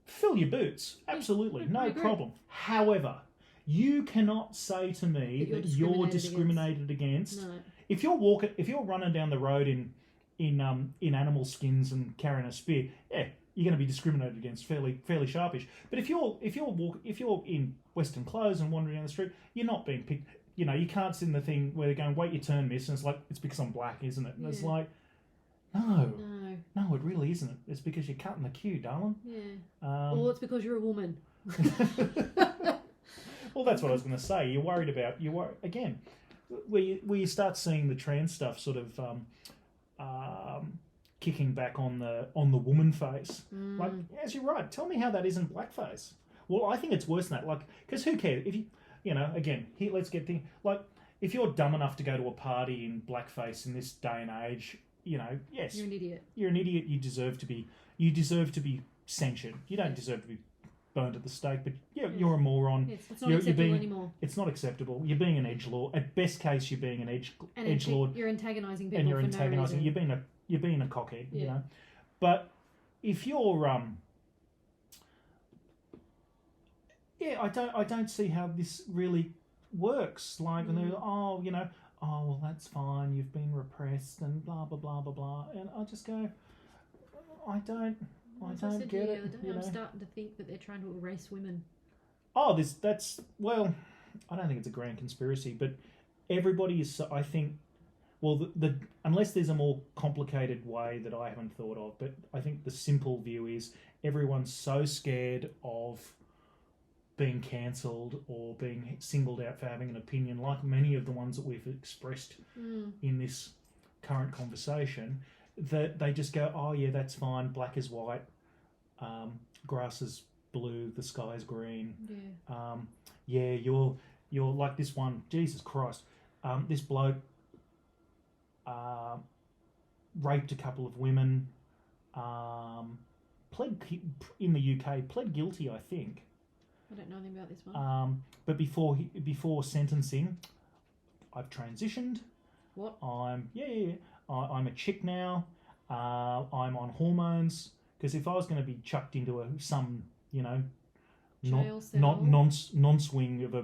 fill your boots, absolutely, no problem. However, you cannot say to me that you're discriminated against. No. If you're running down the road in animal skins and carrying a spear, you're going to be discriminated against fairly sharpish. But if you're in Western clothes and wandering down the street, you're not being picked. You can't sit in the thing where they're going, wait your turn, miss, and it's like, it's because I'm black, isn't it? And it's like, no, it really isn't. It's because you're cutting the queue, darling. Yeah. Or it's because you're a woman. Well, that's what I was going to say. You're worried about, again, where you start seeing the trans stuff sort of kicking back on the woman face. Like, yes, you're right. Tell me how that isn't blackface. Well, I think it's worse than that. Like, because who cares? If again, here, let's get things, like, if you're dumb enough to go to a party in blackface in this day and age, yes. You're an idiot. You're an idiot. You deserve to be censured. You don't deserve to be burned at the stake, but you're a moron. Yes, it's not acceptable anymore. It's not acceptable. You're being an edgelord. At best case, you're being an edgelord. You're antagonising people, and you're for antagonising. no reason. You're being a cockhead. But if you're I don't see how this really works. Like, and they're well, that's fine. You've been repressed and blah blah blah blah blah. And I just go, I don't get it. I'm starting to think that they're trying to erase women. Oh, that's well, I don't think it's a grand conspiracy, but everybody is. I think, well, the unless there's a more complicated way that I haven't thought of, but I think the simple view is everyone's so scared of being cancelled or being singled out for having an opinion, like many of the ones that we've expressed in this current conversation, that they just go, oh yeah, that's fine, black is white, grass is blue, the sky is green. You're like this one, Jesus Christ, this bloke raped a couple of women, pled in the UK, pled guilty, I think. I don't know anything about this one. But before sentencing, I've transitioned. What? I'm a chick now. I'm on hormones, because if I was going to be chucked into some non-swing of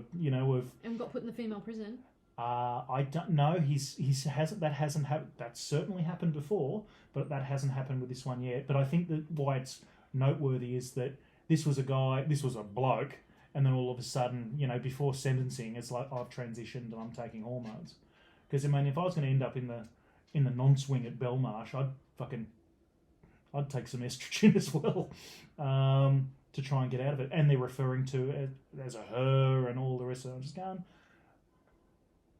and got put in the female prison. I don't know. That hasn't happened. That's certainly happened before, but that hasn't happened with this one yet. But I think that why it's noteworthy is that this was a bloke, and then all of a sudden, before sentencing, it's like, I've transitioned and I'm taking hormones. Because I mean, if I was going to end up in in the non-swing at Belmarsh, I'd take some estrogen as well to try and get out of it. And they're referring to it as a her and all the rest of it. I'm just going,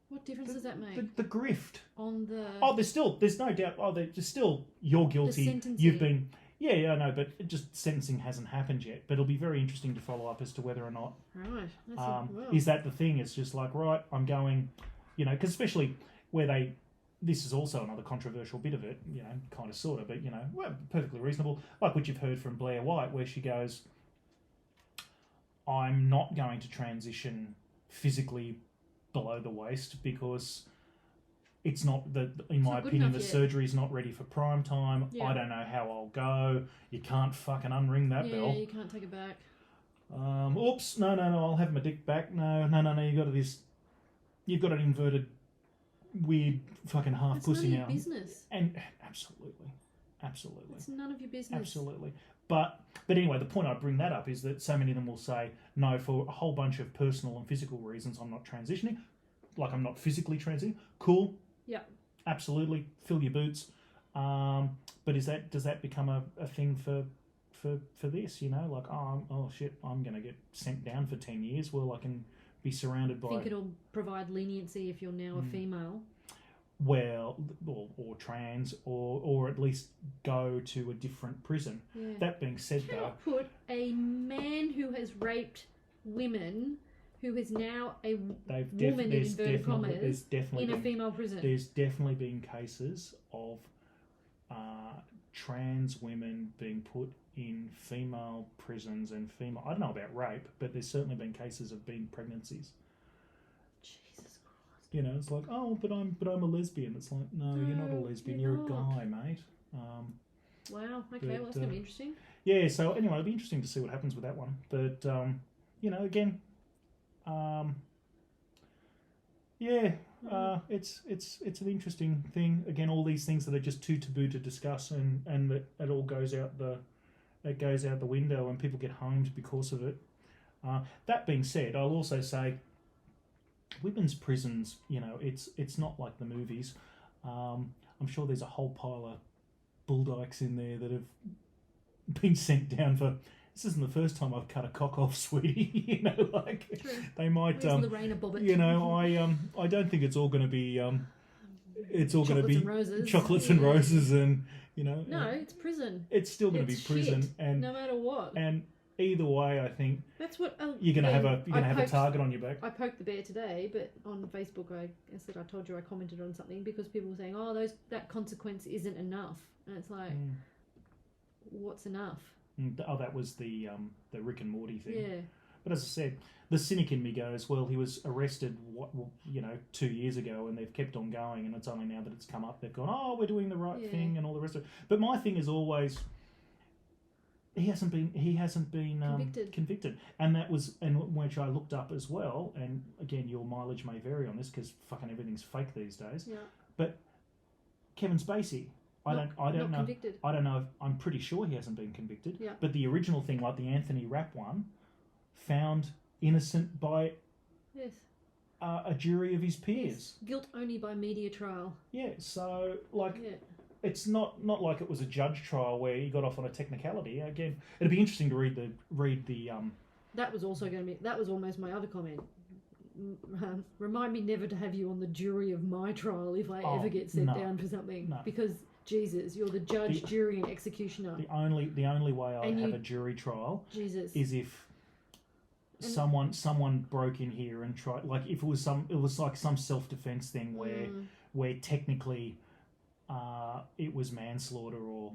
what difference does that make? The grift. On the... Oh, there's no doubt. Oh, there's still, you're guilty. The sentencing. You've been... Yeah, I know, but it just sentencing hasn't happened yet. But it'll be very interesting to follow up as to whether or not... Right. Is that the thing? It's just like, right, I'm going... You know, because especially where they... This is also another controversial bit of it, you know, kind of, sort of, but, you know, well, perfectly reasonable. Like what you've heard from Blair White, where she goes, I'm not going to transition physically below the waist because it's not, in my opinion, the surgery's not ready for prime time. Yeah. I don't know how I'll go. You can't fucking unring that bell. Yeah, you can't take it back. Oops, no, I'll have my dick back. No, you've got an inverted... weird fucking half it's pussy now. It's none of your business. And absolutely. It's none of your business. Absolutely. But anyway, the point I bring that up is that so many of them will say, no, for a whole bunch of personal and physical reasons, I'm not transitioning. Like, I'm not physically transitioning. Cool. Yeah. Absolutely. Fill your boots. But does that become a thing for this, you know? Like, oh shit, I'm going to get sent down for 10 years. Well, I can... be surrounded by... I think it'll provide leniency if you're now a female. Well, or trans, or at least go to a different prison. Yeah. That being said, though... put a man who has raped women, who is now a woman in inverted commas, in a female prison. There's definitely been cases of trans women being put in female prisons and female... I don't know about rape, but there's certainly been cases of pregnancies. Jesus Christ. You know, it's like, oh, but I'm a lesbian. It's like, no, you're not a lesbian. You're a guy, mate. Wow. Okay, well, that's going to be interesting. Yeah, so anyway, it'll be interesting to see what happens with that one. But, you know, again, it's an interesting thing. Again, all these things that are just too taboo to discuss, and that it all goes out the window, and people get harmed because of it. That being said, I'll also say, women's prisons, you know, it's not like the movies. I'm sure there's a whole pile of bulldykes in there that have been sent down for... This isn't the first time I've cut a cock off, sweetie. You know, like... True. They might... Lorena Bobbitt. You know, I don't think it's all going to be... it's all going to be... Chocolates and roses and, you know... No, it's prison. It's still going to be prison. Shit, and no matter what. And either way, I think... That's what... you're going to have a target on your back. I poked the bear today, but on Facebook I said, I told you I commented on something because people were saying, oh, that consequence isn't enough. And it's like, what's enough? Oh, that was the Rick and Morty thing. Yeah. But as I said, the cynic in me goes, well, he was arrested, 2 years ago, and they've kept on going, and it's only now that it's come up they've gone, oh, we're doing the right thing, and all the rest of it. But my thing is always, he hasn't been convicted, and that was, and which I looked up as well. And again, your mileage may vary on this because fucking everything's fake these days. Yeah. But Kevin Spacey. I don't know. Convicted. I don't know. I'm pretty sure he hasn't been convicted. Yeah. But the original thing, like the Anthony Rapp one, found innocent by a jury of his peers. Yes. Guilt only by media trial. Yeah. So it's not like it was a judge trial where he got off on a technicality. Again, it'd be interesting to read the. That was also going to be. That was almost my other comment. Remind me never to have you on the jury of my trial if I ever get sent down for something. No. Because Jesus, you're the judge, jury, and executioner. The only way I have a jury trial is if someone broke in here and tried, like if it was like some self-defense thing where technically it was manslaughter or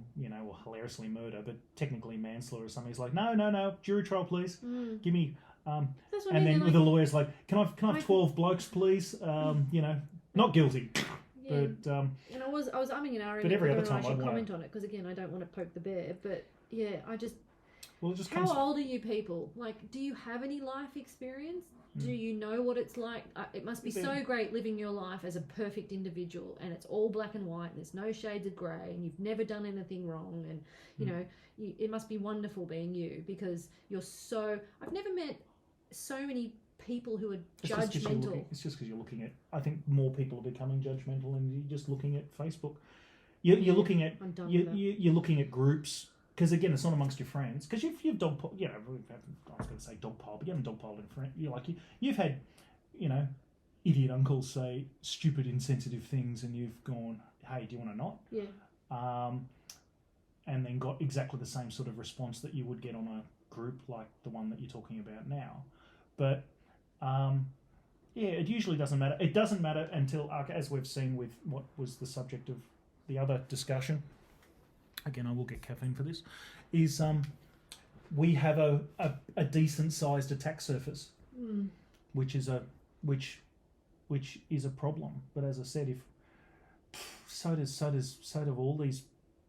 hilariously murder, but technically manslaughter or something. It's like no, jury trial please, give me. And then with the lawyers like, can I have 12 blokes please? Not guilty. Yeah. But and I was umming and ahhing. But every other time I should comment on it because again I don't want to poke the bear. But yeah, it just how old are you people? Like, do you have any life experience? Do you know what it's like? It must be so great living your life as a perfect individual, and it's all black and white, and there's no shades of grey, and you've never done anything wrong, and it must be wonderful being you because you're so. I've never met so many people who are It's just 'cause judgmental. it's just because you're looking at. I think more people are becoming judgmental, and you're just looking at Facebook. You're looking at I'm done with that. you're looking at groups because again, it's not amongst your friends because you've dog. You know, I was going to say dogpile, but you haven't dogpiled in friend. You've had, you know, idiot uncles say stupid, insensitive things, and you've gone, "Hey, do you want to not?" Yeah. And then got exactly the same sort of response that you would get on a group like the one that you're talking about now. But yeah, it usually doesn't matter. It doesn't matter until, as we've seen with what was the subject of the other discussion. Again, I will get caffeine for this. Is we have a decent sized attack surface, which is a problem. But as I said, if so do all these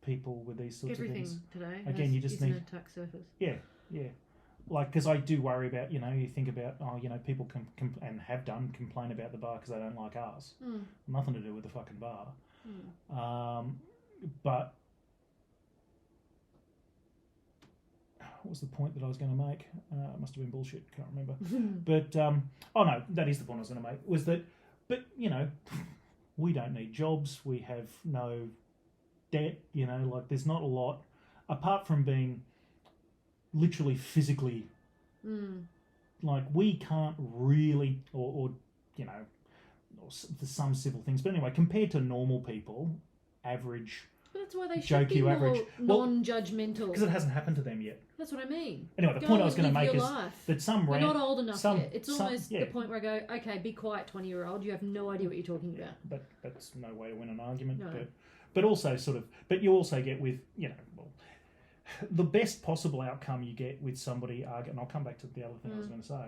people with these sorts of things. Today. Again, you just need an attack surface. Yeah. Like, because I do worry about, you think about, people can and have done complain about the bar because they don't like ours. Nothing to do with the fucking bar. But what was the point that I was going to make? It must have been bullshit. Can't remember. But no, that is the point I was going to make. Was that? But we don't need jobs. We have no debt. Like there's not a lot apart from being literally physically like we can't really or some civil things, but anyway, compared to normal people, average. But that's why they should be more average, non-judgmental. Because it hasn't happened to them yet. That's what I mean. Anyway, the point I was going to make is life. that some You're not old enough yet. It's almost yeah. the point where I go, okay, be quiet, 20-year-old. You have no idea what you're talking about. But that's no way to win an argument. No. But also but you also get with the best possible outcome you get with somebody arguing, and I'll come back to the other thing I was going to say,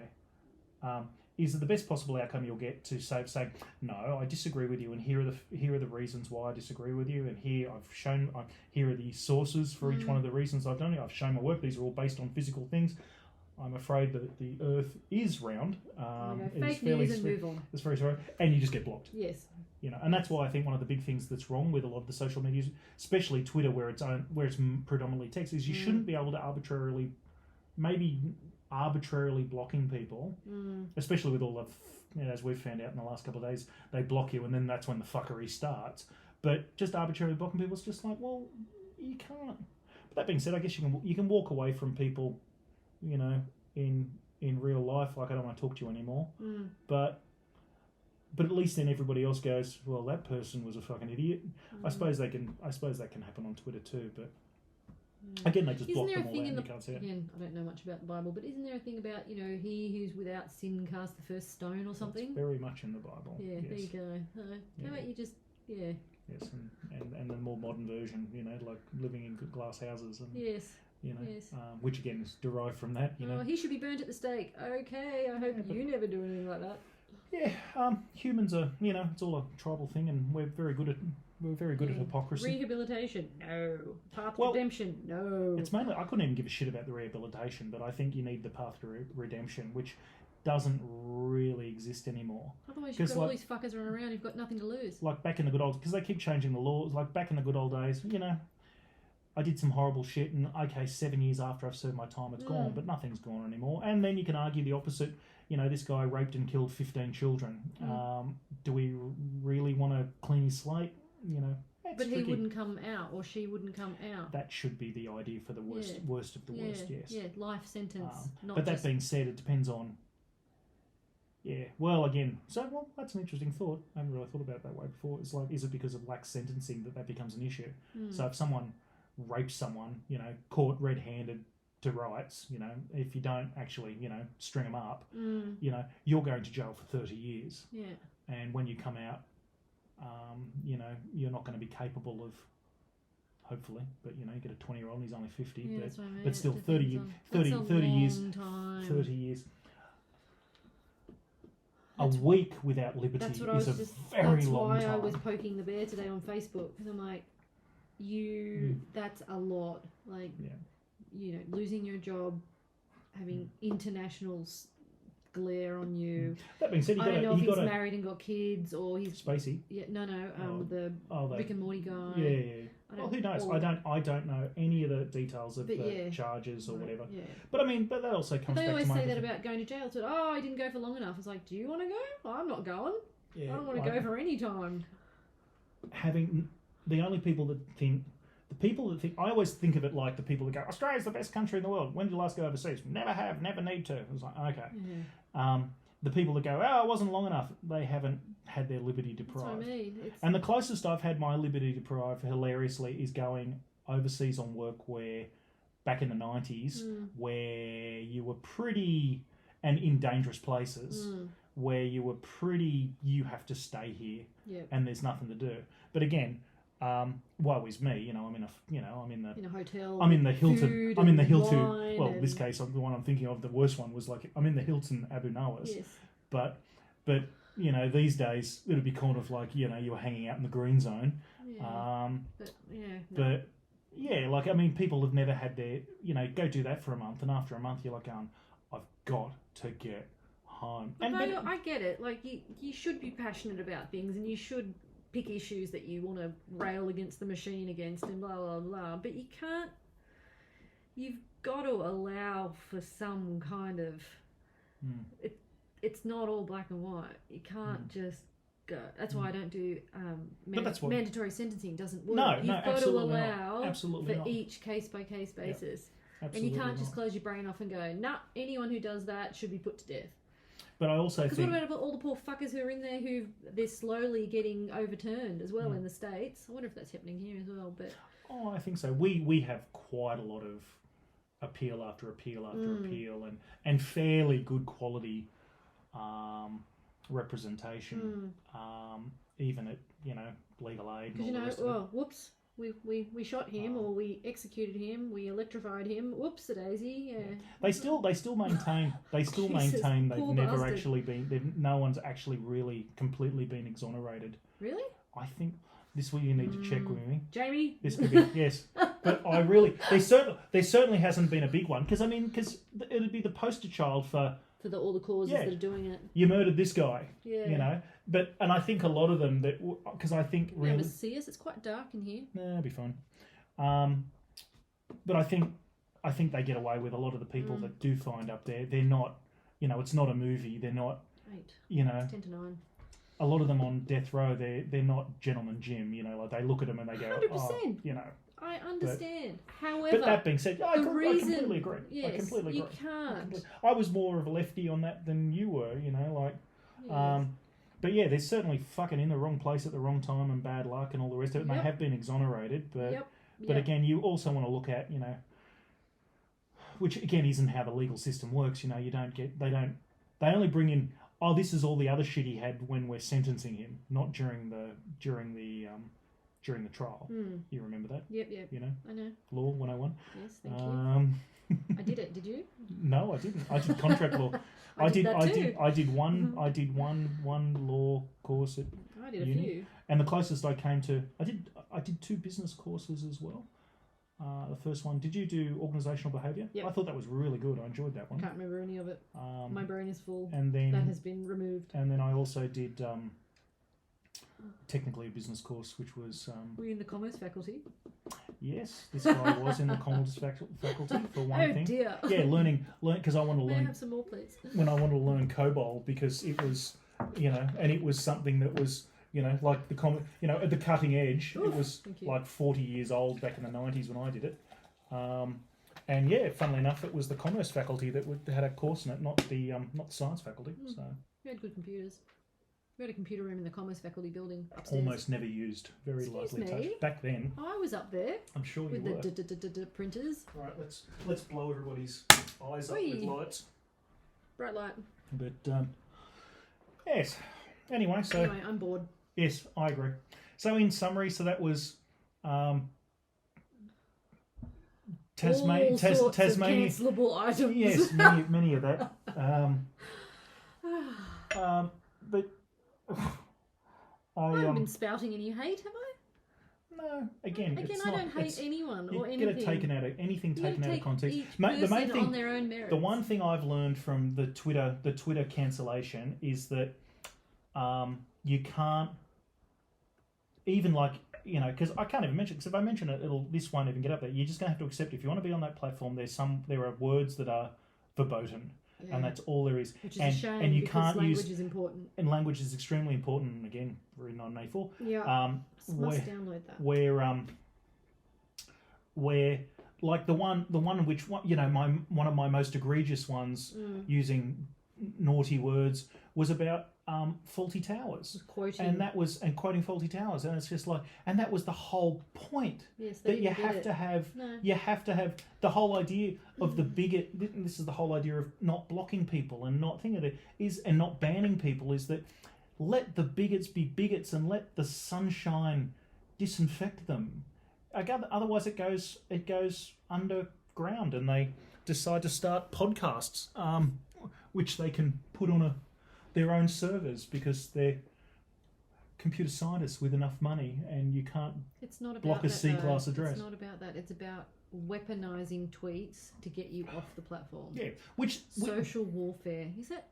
is that the best possible outcome you'll get to say, no, I disagree with you, and here are the reasons why I disagree with you, and here are the sources for each one of the reasons I've done it. I've shown my work. These are all based on physical things. I'm afraid that the Earth is round. Fake news and move on. It's very sorry, and you just get blocked. Yes. And that's why I think one of the big things that's wrong with a lot of the social medias, especially Twitter, where it's predominantly text, is you shouldn't be able to arbitrarily blocking people, especially with all of, as we've found out in the last couple of days, they block you, and then that's when the fuckery starts. But just arbitrarily blocking people is just like, well, you can't. But that being said, I guess you can walk away from people, in real life, like I don't want to talk to you anymore. But at least then everybody else goes, well, that person was a fucking idiot. I suppose that can happen on Twitter too, but again, they just block them all out and you can't see it. Again, I don't know much about the Bible, but isn't there a thing about, he who's without sin cast the first stone or something? It's very much in the Bible. Yeah, yes. There you go. How about you just, Yes, and the more modern version, like living in glass houses and yes. Which again is derived from that. Oh, he should be burnt at the stake. Okay, I hope you never do anything like that. Yeah, humans are, it's all a tribal thing, and we're very good at hypocrisy. Rehabilitation, no. Path to redemption, no. It's mainly, I couldn't even give a shit about the rehabilitation, but I think you need the path to redemption, which doesn't really exist anymore. Otherwise you've got all these fuckers running around, you've got nothing to lose. Like back in the good old, because they keep changing the laws, like back in the good old days, I did some horrible shit, and okay, 7 years after I've served my time, it's gone, but nothing's gone anymore. And then you can argue the opposite. This guy raped and killed 15 children. Do we really want to clean his slate? But he wouldn't come out, or she wouldn't come out. That should be the idea for the worst of the worst, yes. Yeah, life sentence. But that being said, it depends on... Yeah, well, again, that's an interesting thought. I haven't really thought about it that way before. It's like, is it because of lax sentencing that becomes an issue? So if someone rapes someone, caught red-handed to rights, if you don't actually, string them up, you're going to jail for 30 years. Yeah. And when you come out, you're not going to be capable of, hopefully, but, you get a 20-year-old and he's only 50, yeah, but still 30 years. Time. 30 years. A week without liberty is a very long time. That's why I was poking the bear today on Facebook, because I'm like, that's a lot. Like, losing your job, having international glare on you. That being said, I don't know if he's married and got kids or he's Spacey. Yeah, no, the Rick and Morty guy. Yeah. Well, who knows? I don't know any of the details of the charges or whatever. Yeah. But I mean, that also comes back to They always say that about going to jail. So, I didn't go for long enough. It's like, do you want to go? I'm not going. Yeah, I don't want to go for any time. Having the only people that think. The people that think, I always think of it like the people that go, Australia's the best country in the world. When did you last go overseas? Never have, never need to. It's like, okay. Mm-hmm. The people that go, it wasn't long enough, they haven't had their liberty deprived. That's what I mean. And the closest I've had my liberty deprived, hilariously, is going overseas on work where, back in the 90s, where you were pretty, and in dangerous places, where you were pretty, you have to stay here, and there's nothing to do. But again, woe is me, I'm in a hotel. I'm in the Hilton. I'm in the Hilton. Well, in this case, the one I'm thinking of, the worst one was like I'm in the Hilton Abu Nawas. Yes. But these days it'd be kind of like you were hanging out in the green zone. Yeah. People have never had their go do that for a month, and after a month you're like I've got to get home. But I get it. Like you should be passionate about things, and you should pick issues that you want to rail against the machine against and blah, blah, blah. But you can't... You've got to allow for some kind of... It's not all black and white. You can't just go... That's why I don't do... mandatory sentencing doesn't work. You've got to allow for each case-by-case basis. Yep. And you can't just close your brain off and go, anyone who does that should be put to death. But I also think... Because what about all the poor fuckers who are in there who they're slowly getting overturned as well in the States? I wonder if that's happening here as well. But I think so. We have quite a lot of appeal after appeal after appeal and fairly good quality representation, even at, legal aid and all the rest of it. Whoops. We shot him, or we executed him, we electrified him. Whoops, a daisy. Yeah. They still maintain they've never bastards. Actually been. No one's actually really completely been exonerated. Really? I think this is what you need to check with me, Jamie. This could be yes, but I really there certainly hasn't been a big one because it'd be the poster child for all the causes that are doing it. You murdered this guy. Yeah. And I think a lot of them because I think really. Must see us. It's quite dark in here. Nah, it'll be fine. But I think they get away with a lot of the people that do find up there. They're not, it's not a movie. They're not, 8. 10 to 9. A lot of them on death row. They're not Gentleman Jim. Like they look at them and they go, 100%. I understand. However, but that being said, I completely agree. Yes, I completely agree. You can't. I was more of a lefty on that than you were. Yes. But yeah, they're certainly fucking in the wrong place at the wrong time and bad luck and all the rest of it. And they have been exonerated, but again, you also want to look at which again isn't how the legal system works. They only bring in this is all the other shit he had when we're sentencing him, not during the trial. You remember that? Yep. I know. Law 101. Yes, thank you. I did it. Did you? No, I didn't. I did contract law. I did one law course at I did uni. A few. And the closest I came to I did 2 business courses as well. The first one, did you do organisational behaviour? Yep. I thought that was really good. I enjoyed that one. Can't remember any of it. My brain is full. And then that has been removed. And then I also did technically a business course, which was... Were you in the commerce faculty? Yes, this guy was in the commerce faculty for one thing. Oh dear. Yeah, learn because I want to learn... May I have some more, please? When I wanted to learn COBOL because it was, and it was something that was, like at the cutting edge. Oof, it was like 40 years old back in the 90s when I did it. And yeah, funnily enough, it was the commerce faculty that had a course in it, not the science faculty. So you had good computers. We had a computer room in the commerce faculty building upstairs. Almost never used. Very lightly touched. Back then. I was up there. I'm sure you were. With the printers. All right, let's blow everybody's eyes up with lights. Bright light. But yes. Anyway, I'm bored. Yes, I agree. So in summary, that was Tasmania. Of cancelable items. Yes, many of that. But I haven't been spouting any hate, have I? No, again, it's I not, don't hate anyone or you anything. get it taken out of anything You taken gotta out of take context. each The main person thing, on their own merits. the one thing I've learned from the Twitter cancellation is that you can't even because I can't even mention it, because if I mention it, this won't even get up there. You're just gonna have to accept if you want to be on that platform. There are words that are verboten. Yeah. And that's all there is. Which is a shame, and you can't language is important. And language is extremely important. And again, we're in 1984. Yeah. Must download that. Where like the one which one of my most egregious ones using naughty words was about faulty towers. Quoting. And quoting faulty towers, and it's just like, and that was the whole point. Yes, that you have to have. No. You have to have the whole idea of the bigot. This is the whole idea of not blocking people and not thinking of it and not banning people, is that let the bigots be bigots and let the sunshine disinfect them. Otherwise, it goes underground, and they decide to start podcasts, which they can put on their own servers because they're computer scientists with enough money, and you can't block a C-class address. It's not about that. It's about weaponizing tweets to get you off the platform. Yeah, social warfare. Is that?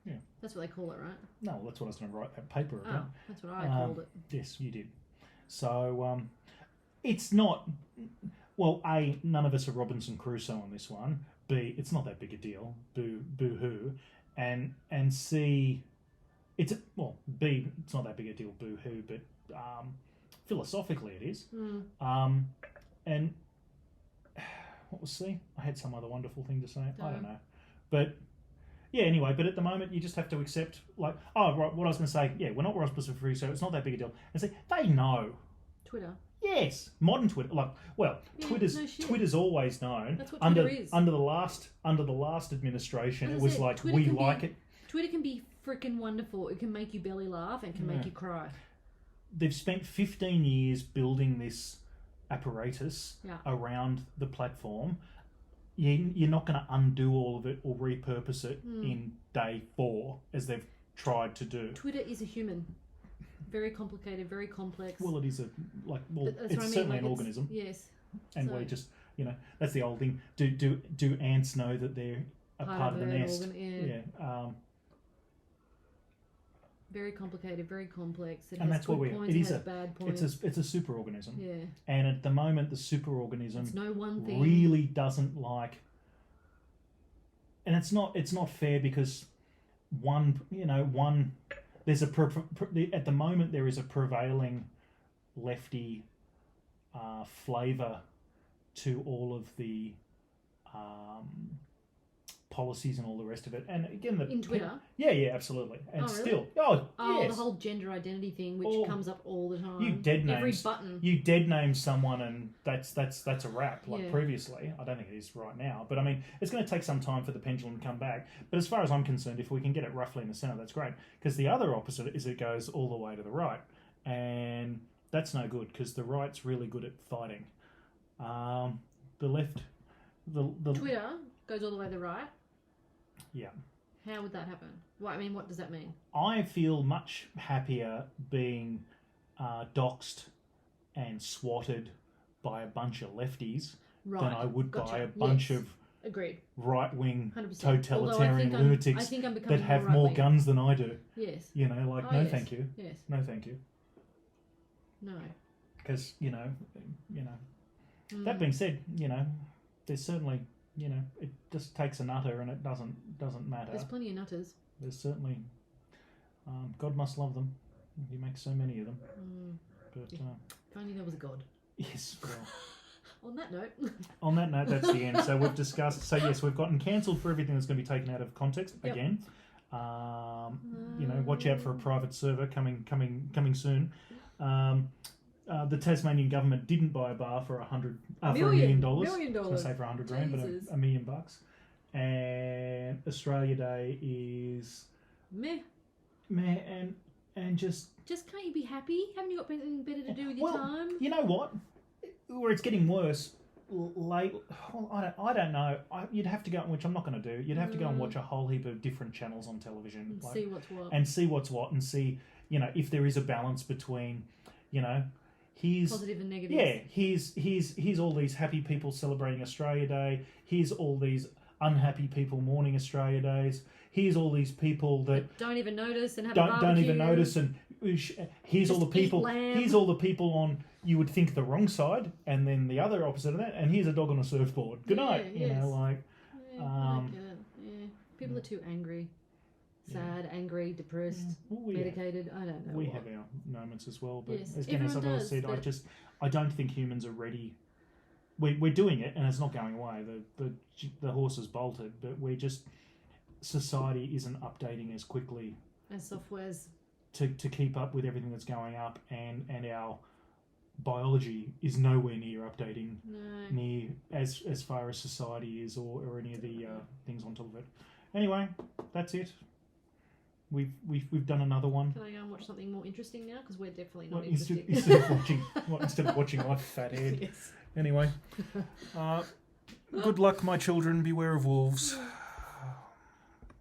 Yeah, that's what they call it, right? No, that's what I was going to write that paper about. Oh, that's what I called it. Yes, you did. So it's not. Well, A, none of us are Robinson Crusoe on this one. B, it's not that big a deal. Boo-hoo. And C, B, it's not that big a deal, boo-hoo, but philosophically it is. And what was C? I had some other wonderful thing to say. I don't know. But yeah, anyway, but at the moment you just have to accept, like, oh, right, what I was going to say, yeah, we're not Robinson Crusoe, it's not that big a deal. And say, they know. Twitter. Yes, modern Twitter. Twitter's always known. That's what Twitter is. Under the last administration, it was like, we like it. Twitter can be freaking wonderful. It can make you belly laugh and can make you cry. They've spent 15 years building this apparatus around the platform. You're not going to undo all of it or repurpose it in day 4, as they've tried to do. Twitter is a human. Very complicated, very complex. Well, it is it's certainly an organism. Yes. And we just, that's the old thing. Do ants know that they're a part of the nest? Very complicated, very complex. And that's what it is bad points. It's a superorganism. Yeah. And at the moment, the superorganism it's no one thing. Really doesn't like. And it's not fair because there's at the moment there is a prevailing lefty flavour to all of the policies and all the rest of it, and again in Twitter. Yeah, absolutely, and really? yes. The whole gender identity thing, which comes up all the time. You dead name someone, and that's a wrap. Like previously, I don't think it is right now, but I mean, it's going to take some time for the pendulum to come back. But as far as I'm concerned, if we can get it roughly in the centre, that's great. Because the other opposite is it goes all the way to the right, and that's no good because the right's really good at fighting. The left, the Twitter goes all the way to the right. Yeah. How would that happen? What does that mean? I feel much happier being doxed and swatted by a bunch of lefties than I would by a bunch of agreed right-wing 100%. totalitarian lunatics that have more guns than I do. Yes. Thank you. Yes. No, thank you. No. Because, that being said, there's certainly... it just takes a nutter, and it doesn't matter. There's plenty of nutters. There's certainly, God must love them. He makes so many of them. But if only there was a God. Yes. Well. On that note. On that note, that's the end. So we've discussed. So yes, we've gotten cancelled for everything that's going to be taken out of context again. Watch out for a private server coming soon. The Tasmanian government didn't buy a bar for $1 million. I was going to say for $100,000, but $1 million. And Australia Day is meh, and just can't you be happy? Haven't you got anything better to do with your time? You know what? Where it's getting worse. I don't know. You'd have to go, which I'm not going to do. You'd have to go and watch a whole heap of different channels on television, see what's what, and see if there is a balance between, here's positive and negative. Yeah, here's all these happy people celebrating Australia Day. Here's all these unhappy people mourning Australia Days. Here's all these people that don't even notice and have a barbecue. Don't even notice, and here's all the people. lamb. Here's all the people on, you would think, the wrong side, and then the other opposite of that. And here's a dog on a surfboard. Good night. You know, like. Yeah, I don't get it. Yeah. People are too angry, sad, angry, depressed, medicated. I don't know. We have our moments as well, but Yes, again, as I've always said, I don't think humans are ready. We're doing it, and it's not going away. The horse has bolted, but society isn't updating as quickly as softwares to keep up with everything that's going up, and our biology is nowhere near updating near as far as society is, or any of the things on top of it. Anyway, that's it. We've done another one. Can I go and watch something more interesting now? Because we're definitely not interested. interested. Instead of watching my fat head. Yes. Anyway, good luck, my children. Beware of wolves.